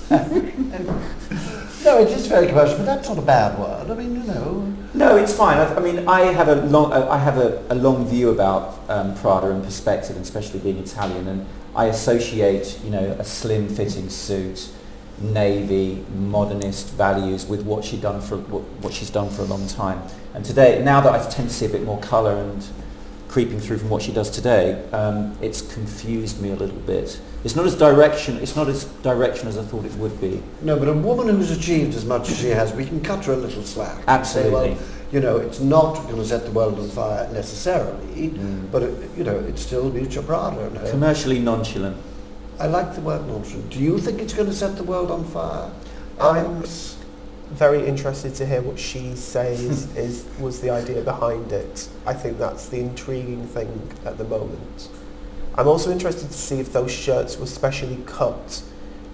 No, it is very commercial, but that's not a bad word. I mean, you know. No, it's fine. I mean, I have a long view about Prada and perspective, and especially being Italian, and I associate, you know, a slim-fitting suit, navy, modernist values with what she's done for a long time. And today, now that I tend to see a bit more colour and creeping through from what she does today, it's confused me a little bit. It's not as direction as I thought it would be. No, but a woman who's achieved as much as she has, we can cut her a little slack. Absolutely. Say, well, you know, it's not going to set the world on fire necessarily, but you know, it's still Miuccia Prada. No? Commercially nonchalant. I like the word nonchalant. Do you think it's going to set the world on fire? I'm very interested to hear what she says was the idea behind it. I think that's the intriguing thing at the moment. I'm also interested to see if those shirts were specially cut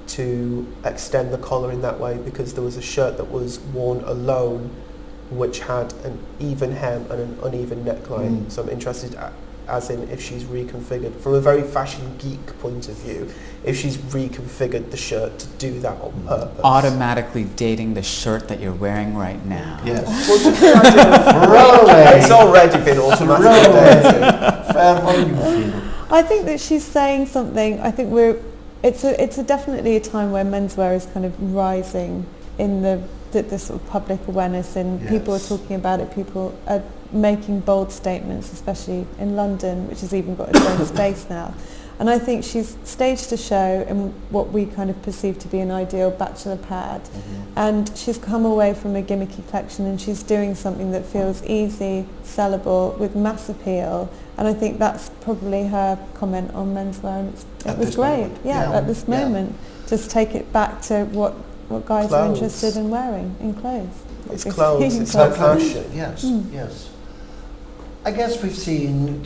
to extend the collar in that way, because there was a shirt that was worn alone which had an even hem and an uneven neckline. So I'm interested as in if she's reconfigured, from a very fashion geek point of view, if she's reconfigured the shirt to do that on purpose. Automatically dating the shirt that you're wearing right now. Yes. Well, just the idea of Throw away. it's already been automatically dated. Fran, what do you feel? I think that she's saying something. I think it's a definitely a time where menswear is kind of rising in the sort of public awareness, and people are talking about it. People are making bold statements, especially in London, which has even got its own space now. And I think she's staged a show in what we kind of perceive to be an ideal bachelor pad. And she's come away from a gimmicky collection, and she's doing something that feels easy, sellable, with mass appeal. And I think that's probably her comment on menswear, and it was great. At this moment, just take it back to what guys are interested in wearing in clothes. It's clothes, it's not fashion. Yes, yes. I guess we've seen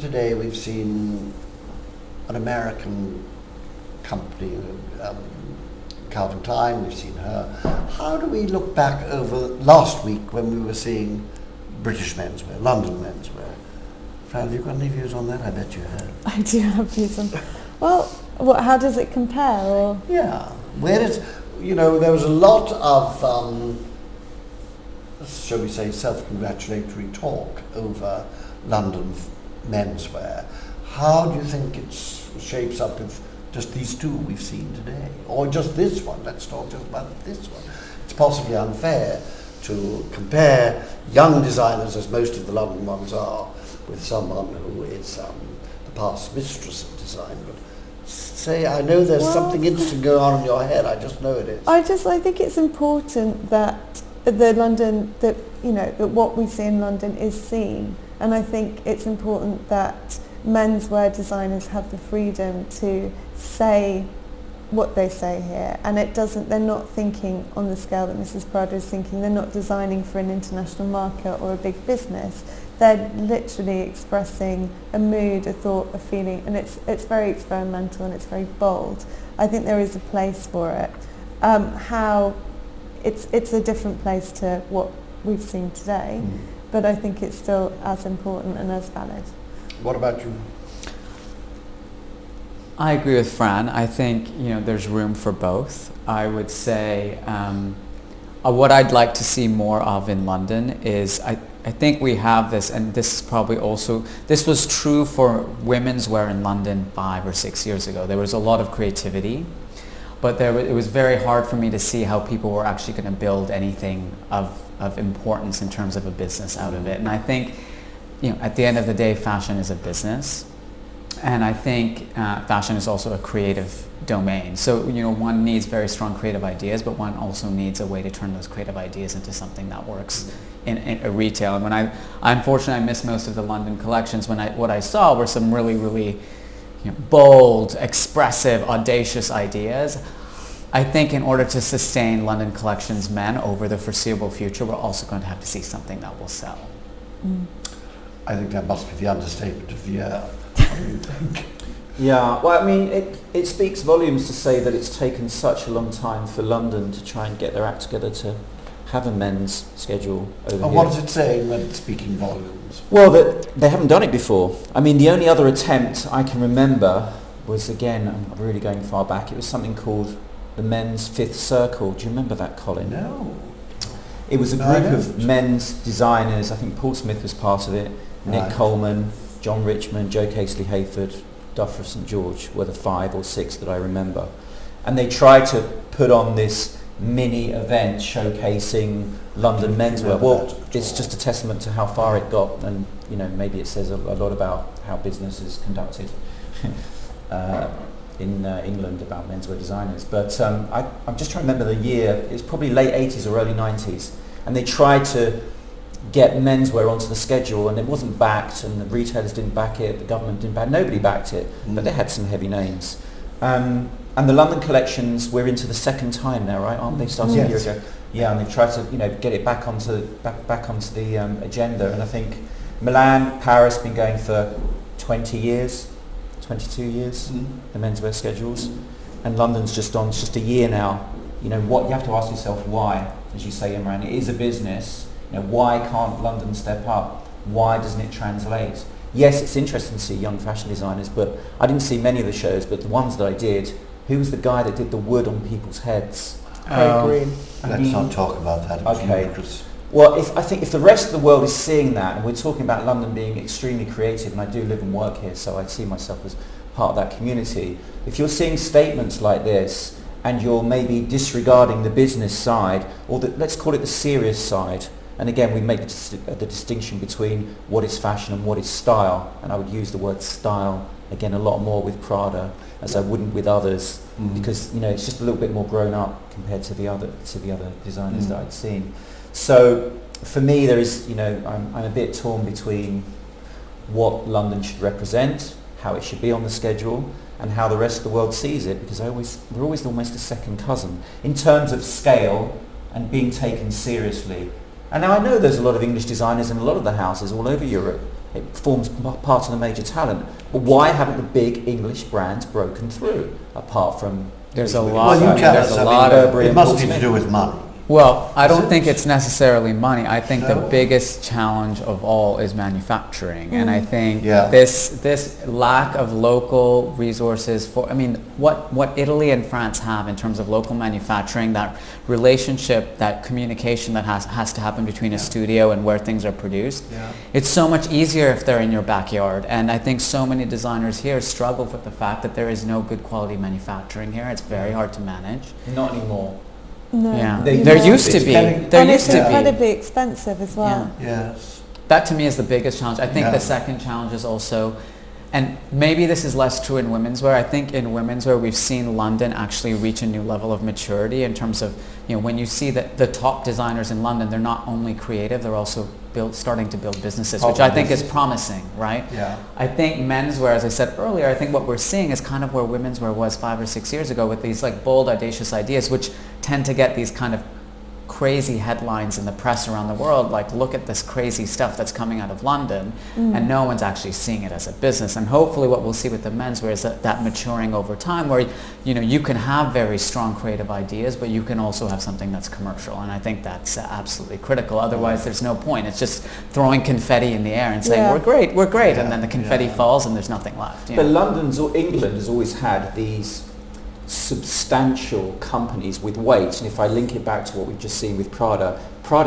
an American company, Calvin Klein, we've seen her. How do we look back over last week when we were seeing British menswear, London menswear? Fran, have you got any views on that? I bet you have. I do have views on. Well, how does it compare? Or yeah, where is, you know, there was a lot of, shall we say, self-congratulatory talk over London menswear. How do you think it shapes up with just these two we've seen today? Or just this one? Let's talk just about this one. It's possibly unfair to compare young designers, as most of the London ones are, with someone who is the past mistress of design. But say, I know there's something interesting going on in your head. I just know it is. I think it's important that that what we see in London is seen, and I think it's important that menswear designers have the freedom to say what they say here, and they're not thinking on the scale that Mrs. Prada is thinking. They're not designing for an international market or a big business. They're literally expressing a mood, a thought, a feeling, and it's very experimental and it's very bold. I think there is a place for it. How it's a different place to what we've seen today, but I think it's still as important and as valid. What about you? I agree with Fran. I think there's room for both. I would say what I'd like to see more of in London is I think we have this, and this is probably also, this was true for women's wear in London 5 or 6 years ago. There was a lot of creativity, but it was very hard for me to see how people were actually going to build anything of importance in terms of a business out of it. And I think, at the end of the day, fashion is a business. And I think fashion is also a creative domain. So, one needs very strong creative ideas, but one also needs a way to turn those creative ideas into something that works in a retail. And unfortunately, I missed most of the London collections. What I saw were some really, really bold, expressive, audacious ideas. I think in order to sustain London Collections men over the foreseeable future, we're also going to have to see something that will sell. I think that must be the understatement of the year. What do you think? Yeah, well, I mean, it speaks volumes to say that it's taken such a long time for London to try and get their act together to have a men's schedule over here. And what is it saying when it's speaking volumes? Well, that they haven't done it before. I mean, the only other attempt I can remember was, again, I'm really going far back, it was something called the men's Fifth Circle. Do you remember that, Colin? No. It was a No, I group of don't. men's designers. I think Paul Smith was part of it. Nick Right. Coleman, John Richmond, Joe Casely Hayford, Duffer St George were the 5 or 6 that I remember. And they tried to put on this mini event showcasing London menswear. remember Well, that at it's all. just a testament to how far it got, and maybe it says a lot about how business is conducted in England about menswear designers. But I'm just trying to remember the year. It was probably late 80s or early 90s, and they tried to get menswear onto the schedule, and it wasn't backed, and the retailers didn't back it, the government didn't back it, nobody backed it, but they had some heavy names. And the London collections, we're into the second time now, right? Aren't they? Started a year Yes. ago. Yeah, and they've tried to get it back onto the agenda. And I think Milan, Paris, been going for 20 years, 22 years. The menswear schedules, and London's just a year now. What you have to ask yourself, why? As you say, Imran, it is a business. Why can't London step up? Why doesn't it translate? Yes, it's interesting to see young fashion designers, but I didn't see many of the shows, but the ones that I did, who was the guy that did the wood on people's heads? Craig Green. Let's not talk about that. It was Okay. ludicrous. Well, I think if the rest of the world is seeing that, and we're talking about London being extremely creative, and I do live and work here, so I see myself as part of that community. If you're seeing statements like this, and you're maybe disregarding the business side, or let's call it the serious side, and again we make the distinction between what is fashion and what is style, and I would use the word style again a lot more with Prada as I wouldn't with others, because it's just a little bit more grown up compared to the other designers that I'd seen. So for me, there is I'm a bit torn between what London should represent, how it should be on the schedule, and how the rest of the world sees it, because we're always almost a second cousin in terms of scale and being taken seriously. And now I know there's a lot of English designers in a lot of the houses all over Europe. It forms part of the major talent. But why haven't the big English brands broken through, apart from... There's a lot. Well, you tell There's us. a I lot mean, of. it must be to do with money. Well, I Is don't it? think it's necessarily money. I think the No? biggest challenge of all is manufacturing, and I think Yeah. this lack of local resources what Italy and France have in terms of local manufacturing, that relationship, that communication that has to happen between a studio and where things are produced. Yeah. It's so much easier if they're in your backyard, and I think so many designers here struggle with the fact that there is no good quality manufacturing here. It's very hard to manage. Not anymore. No. Yeah, They there used used to to be. be. And There And used it's to be. incredibly expensive as well. Yes. That to me is the biggest challenge. I think Yeah. the second challenge is also, and maybe this is less true in womenswear. I think in womenswear we've seen London actually reach a new level of maturity in terms of, when you see that the top designers in London, they're not only creative, they're also starting to build businesses, which I think is promising, right? Yeah. I think menswear, as I said earlier, I think what we're seeing is kind of where womenswear was 5 or 6 years ago, with these like bold, audacious ideas, which tend to get these kind of crazy headlines in the press around the world, like look at this crazy stuff that's coming out of London, and no one's actually seeing it as a business. And hopefully what we'll see with the menswear is that maturing over time, where you can have very strong creative ideas, but you can also have something that's commercial, and I think that's absolutely critical. Otherwise there's no point. It's just throwing confetti in the air and saying we're great, and then the confetti falls and there's nothing left. But England has always had these substantial companies with weight, and if I link it back to what we've just seen with Prada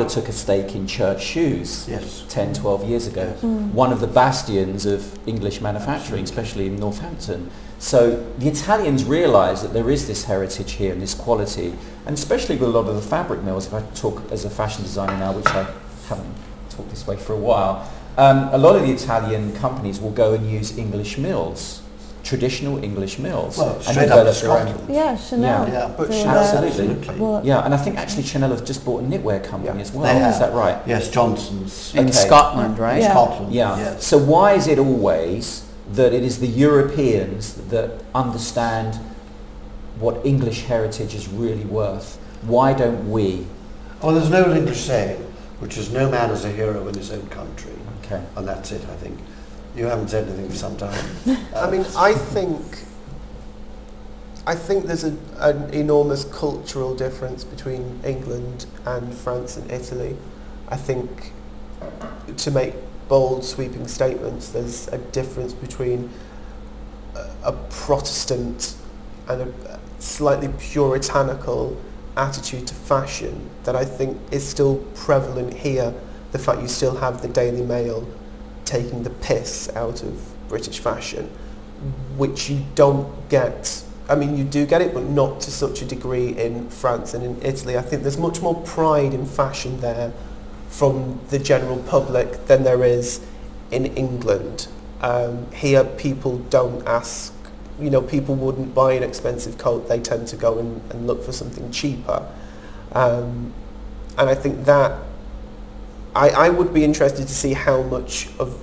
took a stake in Church Shoes 10, 12 years ago, one of the bastions of English manufacturing, especially in Northampton. So the Italians realise that there is this heritage here and this quality, and especially with a lot of the fabric mills. If I talk as a fashion designer now, which I haven't talked this way for a while, a lot of the Italian companies will go and use English mills, traditional English mills, Well, and straight develop up their own. Scotland. Yeah, Chanel. Yeah, but do Chanel, that. absolutely. Well, Yeah, and I think actually Chanel have just bought a knitwear company as well. They have. Is that right? Yes, Johnson's. In Okay. Scotland, right? Yeah. Scotland. Yeah. Yes. So why is it always that it is the Europeans that understand what English heritage is really worth? Why don't we? Well, there's an old English saying, which is no man is a hero in his own country. Okay. And that's it, I think. You haven't said anything for some time. I mean, I think there's an enormous cultural difference between England and France and Italy. I think to make bold, sweeping statements, there's a difference between a Protestant and slightly puritanical attitude to fashion that I think is still prevalent here. The fact you still have the Daily Mail taking the piss out of British fashion, which you don't get. I mean, you do get it, but not to such a degree in France and in Italy. I think there's much more pride in fashion there from the general public than there is in England. Here, people don't ask, you know, people wouldn't buy an expensive coat, they tend to go and look for something cheaper. And I think that, I would be interested to see how much of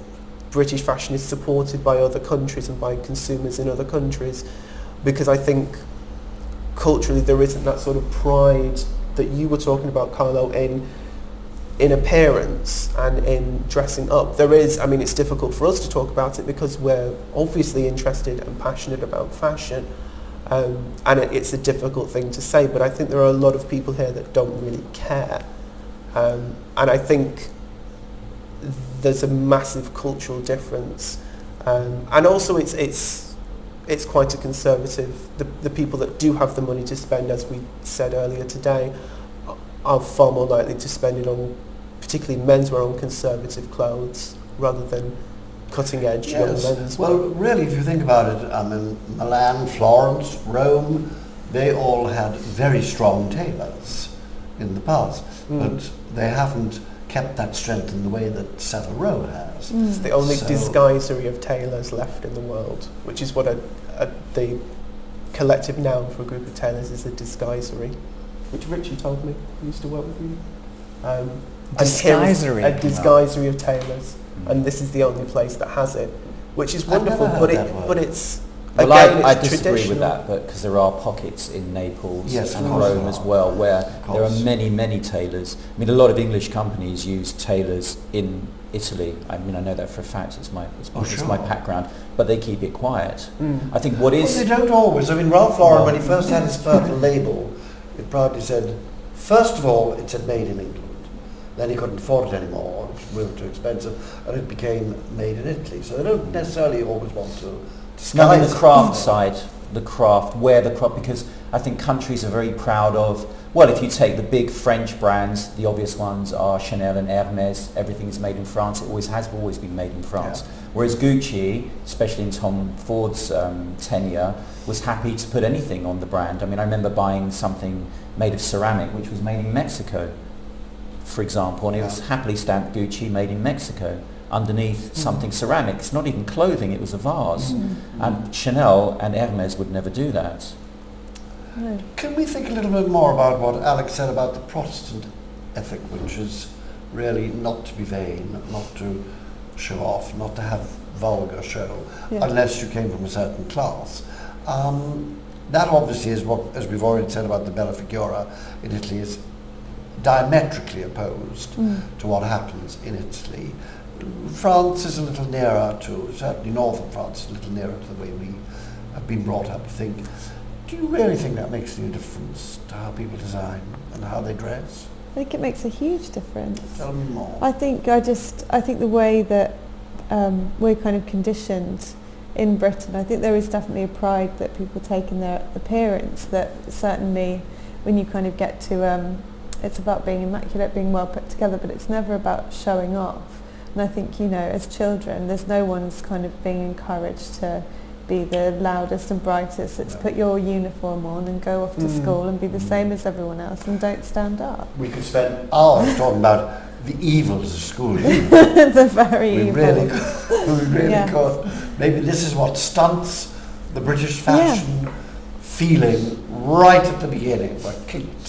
British fashion is supported by other countries and by consumers in other countries, because I think culturally there isn't that sort of pride that you were talking about, Carlo, in appearance and in dressing up. There is, I mean, it's difficult for us to talk about it because we're obviously interested and passionate about fashion, and it's a difficult thing to say, but I think there are a lot of people here that don't really care. And I think there's a massive cultural difference. And also it's quite a conservative, the people that do have the money to spend, as we said earlier today, are far more likely to spend it on, particularly menswear, on conservative clothes rather than cutting edge young menswear. Well, really, if you think about it, I mean, Milan, Florence, Rome, they all had very strong tailors in the past, but they haven't kept that strength in the way that Savile Row has. It's the only disguisery of tailors left in the world, which is what the collective noun for a group of tailors is, a disguisery, which Richie told me. He used to work with you. Disguisery. A disguisery of tailors, and this is the only place that has it, which is wonderful. But it's well, again, I it's disagree with traditional. that, but because there are pockets in Naples Yes, and of course Rome there as are. well, where Of there are course. many tailors. I mean, a lot of English companies use tailors in Italy. I mean, I know that for a fact. It's my background, but they keep it quiet. I think what is Well, they don't always. I mean, Ralph Lauren, when he first had his purple label, it proudly said, first of all, it said made in England. Then he couldn't afford it anymore, it was really too expensive, and it became made in Italy. So they don't necessarily always want to disguise no, I mean, the craft it. side, because I think countries are very proud of, well, if you take the big French brands, the obvious ones are Chanel and Hermes, everything is made in France, it has always been made in France. Yeah. Whereas Gucci, especially in Tom Ford's tenure, was happy to put anything on the brand. I mean, I remember buying something made of ceramic, which was made in Mexico, for example, and it was happily stamped Gucci, made in Mexico. Underneath something ceramic. It's not even clothing, it was a vase. And Chanel and Hermes would never do that. No. Can we think a little bit more about what Alex said about the Protestant ethic, which is really not to be vain, not to show off, not to have vulgar show, unless you came from a certain class. That obviously is what, as we've already said about the Bella Figura in Italy, is diametrically opposed to what happens in Italy. France is a little nearer to, certainly northern France is a little nearer to the way we have been brought up, I think. Do you really think that makes any difference to how people design and how they dress? I think it makes a huge difference. Tell me more. I think the way that we're kind of conditioned in Britain, I think there is definitely a pride that people take in their appearance, that certainly when you kind of get to, it's about being immaculate, being well put together, but it's never about showing off. And I think, you know, as children, there's no one's kind of being encouraged to be the loudest and brightest. It's put your uniform on and go off to school and be the same as everyone else and don't stand up. We could spend hours talking about the evils of schooling. The very We evil. really Yes. could. Maybe this is what stunts the British fashion feeling right at the beginning.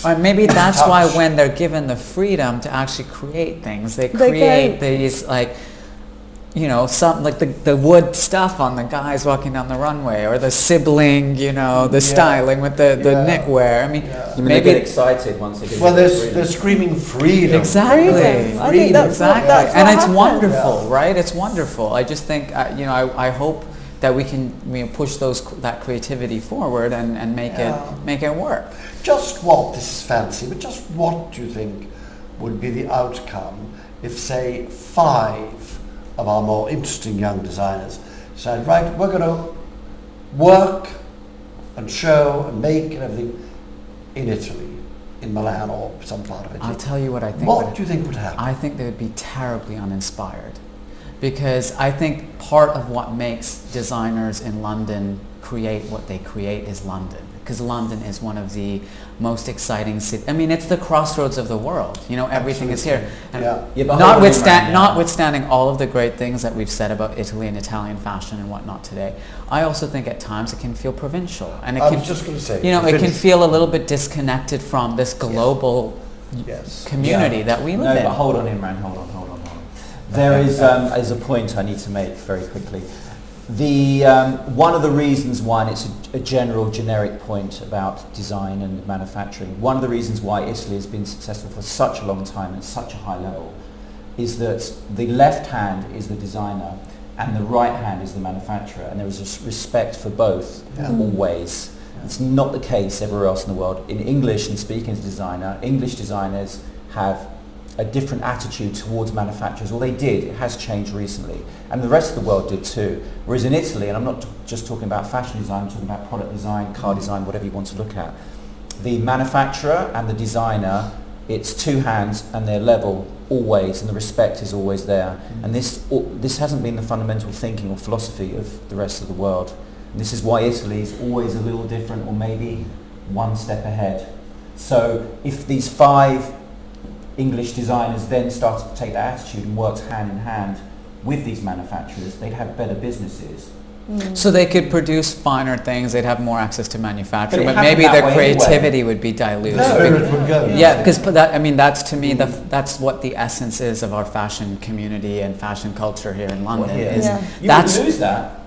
Or maybe that's touch. why when they're given the freedom to actually create things, they They create go- these, like, you know, some like the wood stuff on the guys walking down the runway, or the sibling, you know, the styling with the knitwear. I mean, Yeah. You mean, they maybe get excited once they get Well, freedom. they're screaming freedom. Exactly. Freedom. I think that's Exactly. what And it's happens. wonderful, Yeah. right? It's wonderful. I just think, you know, I hope that we can push that creativity forward and make it work. Just what, this is fancy, but just what do you think would be the outcome if, say, 5 of our more interesting young designers said, right, we're going to work and show and make and everything in Italy, in Milan or some part of Italy. I'll tell you what I think. What do you think would happen? I think they would be terribly uninspired, because I think part of what makes designers in London create what they create is London. Because London is one of the most exciting cities. I mean, it's the crossroads of the world. You know, everything is here. And notwithstanding all of the great things that we've said about Italy and Italian fashion and whatnot today, I also think at times it can feel provincial. And it I can, was just going to say, you know, it can feel a little bit disconnected from this global community that we live in. No, but hold on, Imran, hold on. There is a point I need to make very quickly. One of the reasons why, and it's a generic point about design and manufacturing, one of the reasons why Italy has been successful for such a long time at such a high level is that the left hand is the designer and the right hand is the manufacturer, and there is a respect for both always. It's not the case everywhere else in the world. In English, and speaking as a designer, English designers have a different attitude towards manufacturers. Well, they did. It has changed recently. And the rest of the world did too. Whereas in Italy, and I'm not just talking about fashion design, I'm talking about product design, car design, whatever you want to look at. The manufacturer and the designer, it's two hands and they're level always, and the respect is always there. And this hasn't been the fundamental thinking or philosophy of the rest of the world. And this is why Italy is always a little different, or maybe one step ahead. So if these 5 English designers then started to take that attitude and worked hand in hand with these manufacturers, they'd have better businesses. So they could produce finer things, they'd have more access to manufacturing, But but maybe that their way creativity anyway. would be diluted. The spirit would go. Yeah, because that, I mean, that's to me, that's what the essence is of our fashion community and fashion culture here in London. Is You that's would lose that.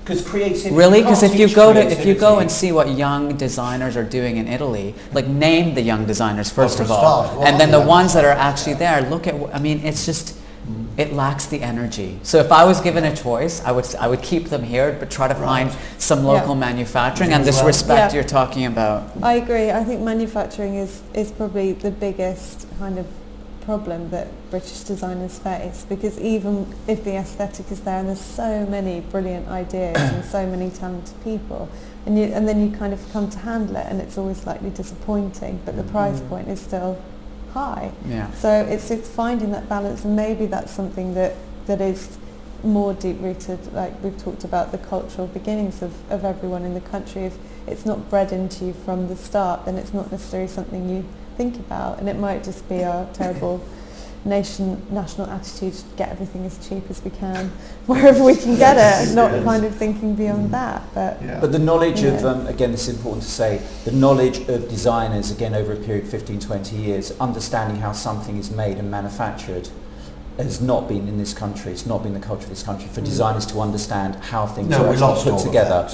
Because creativity. really, because if you go creativity. and see what young designers are doing in Italy, like name the young designers first Well, of for all, start, and then the young ones that are designers, actually there. Look at, I mean, it's just, it lacks the energy. So if I was given a choice, I would keep them here, but try to find some local manufacturing and this respect you're talking about. I agree. I think manufacturing is probably the biggest kind of problem that British designers face, because even if the aesthetic is there and there's so many brilliant ideas and so many talented people, and then you kind of come to handle it and it's always slightly disappointing, but the price point is still high. Yeah. So it's finding that balance, and maybe that's something that is more deep rooted, like we've talked about the cultural beginnings of everyone in the country. If it's not bred into you from the start, then it's not necessarily something you think about, and it might just be our terrible national attitude to get everything as cheap as we can wherever we can get it, not kind of thinking beyond that. But the knowledge of, again, this is important to say, the knowledge of designers, again, over a period of 15, 20 years, understanding how something is made and manufactured has not been in this country. It's not been the culture of this country for designers to understand how things are actually put together.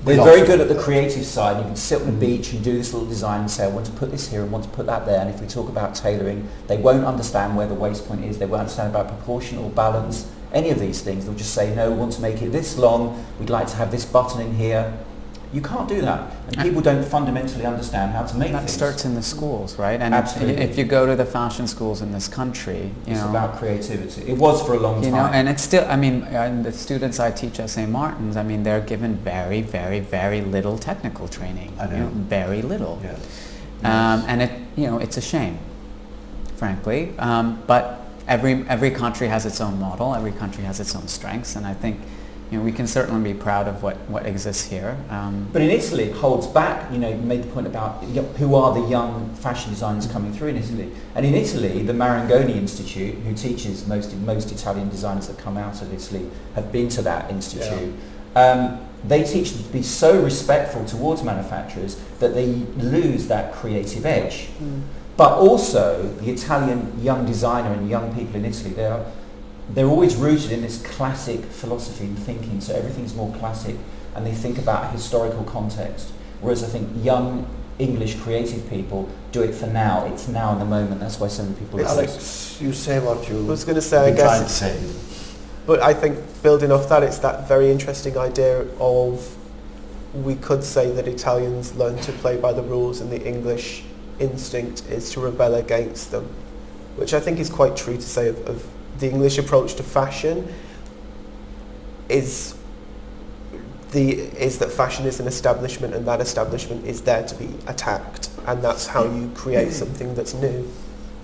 We're very good at the creative side. You can sit on the beach and do this little design and say, I want to put this here and want to put that there. And if we talk about tailoring, they won't understand where the waist point is. They won't understand about proportion or balance, any of these things. They'll just say, no, we want to make it this long. We'd like to have this button in here. You can't do that. And people don't fundamentally understand how to make that things. starts in the schools, right? And Absolutely. if you go to the fashion schools in this country, it's about creativity. It was for a long time. You know, and it's still, I mean, the students I teach at St. Martin's, I mean, they're given very, very, very little technical training. I know. You know, very little. Yeah. And it, you know, it's a shame, frankly. But every country has its own model. Every country has its own strengths, and I think, you know, we can certainly be proud of what exists here. But in Italy, it holds back. You know, you made the point about who are the young fashion designers coming through in Italy. And in Italy, the Marangoni Institute, who teaches most Italian designers that come out of Italy, have been to that institute. They teach them to be so respectful towards manufacturers that they lose that creative edge. But also, the Italian young designer and young people in Italy, they're always rooted in this classic philosophy and thinking, so everything's more classic, and they think about historical context. Whereas I think young English creative people do it for now. It's now in the moment. That's why so many people. Alex, you say what you. I was going to say, I trying to guess. say. But I think building off that, it's that very interesting idea of, we could say that Italians learn to play by the rules and the English instinct is to rebel against them, which I think is quite true to say of the English approach to fashion. Is is that fashion is an establishment, and that establishment is there to be attacked, and that's how you create something that's new.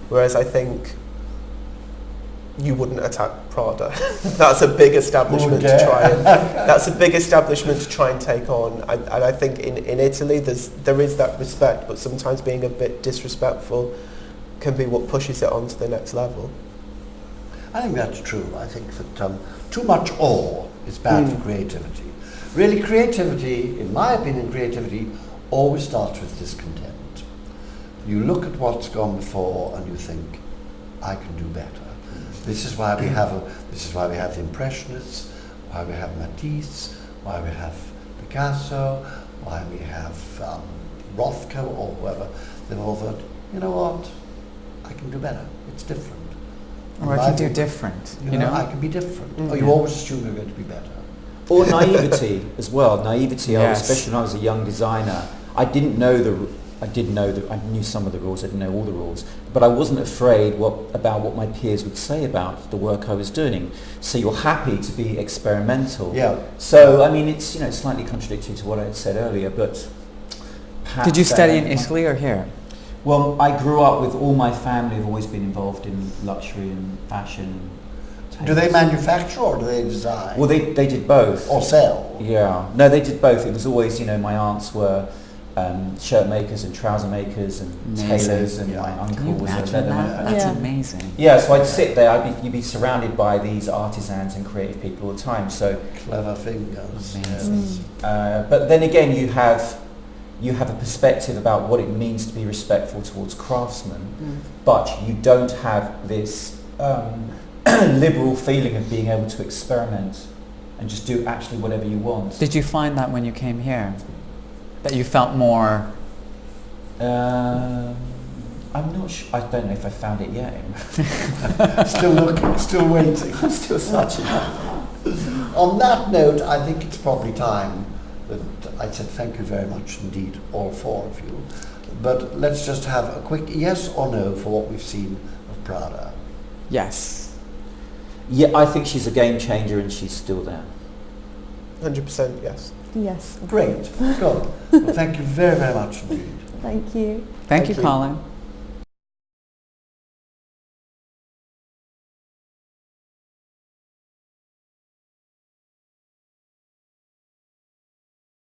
Whereas I think you wouldn't attack Prada. That's a big establishment to try and take on. And I think in Italy there is that respect, but sometimes being a bit disrespectful can be what pushes it on to the next level. I think that's true. I think that too much awe is bad for creativity. Really, creativity, in my opinion, creativity always starts with discontent. You look at what's gone before and you think, I can do better. This is why we have the Impressionists, why we have Matisse, why we have Picasso, why we have Rothko or whoever. They've all thought, you know what, I can do better. It's different. Or I can do different. You know, I can be different. Or you always assume you're going to be better. Or naivety as well. Naivety, Yes. especially when I was a young designer. I knew some of the rules, I didn't know all the rules, but I wasn't afraid about what my peers would say about the work I was doing. So you're happy to be experimental. Yeah. So, I mean, it's slightly contradictory to what I had said earlier, but perhaps... Did you study in Italy or here? Well, I grew up with all my family have always been involved in luxury and fashion. Do they manufacture or do they design? Well, they did both. Or sell? Yeah. No, they did both. It was always, my aunts were shirt makers and trouser makers and tailors, and my uncle was a leather manufacturer. That's amazing. Yeah, so I'd sit there, you'd be surrounded by these artisans and creative people all the time. So clever fingers. Amazing. but then again, you have a perspective about what it means to be respectful towards craftsmen, but you don't have this liberal feeling of being able to experiment and just do actually whatever you want. Did you find that when you came here? That you felt more... I'm not sure. I don't know if I found it yet. Still looking, still waiting. I'm still searching. On that note, I think it's probably time that I said thank you very much indeed, all four of you. But let's just have a quick yes or no for what we've seen of Prada. Yes. Yeah, I think she's a game changer and she's still there. 100% yes. Yes. Great. Good. Well, thank you very, very much indeed. Thank you. Thank you, Colin.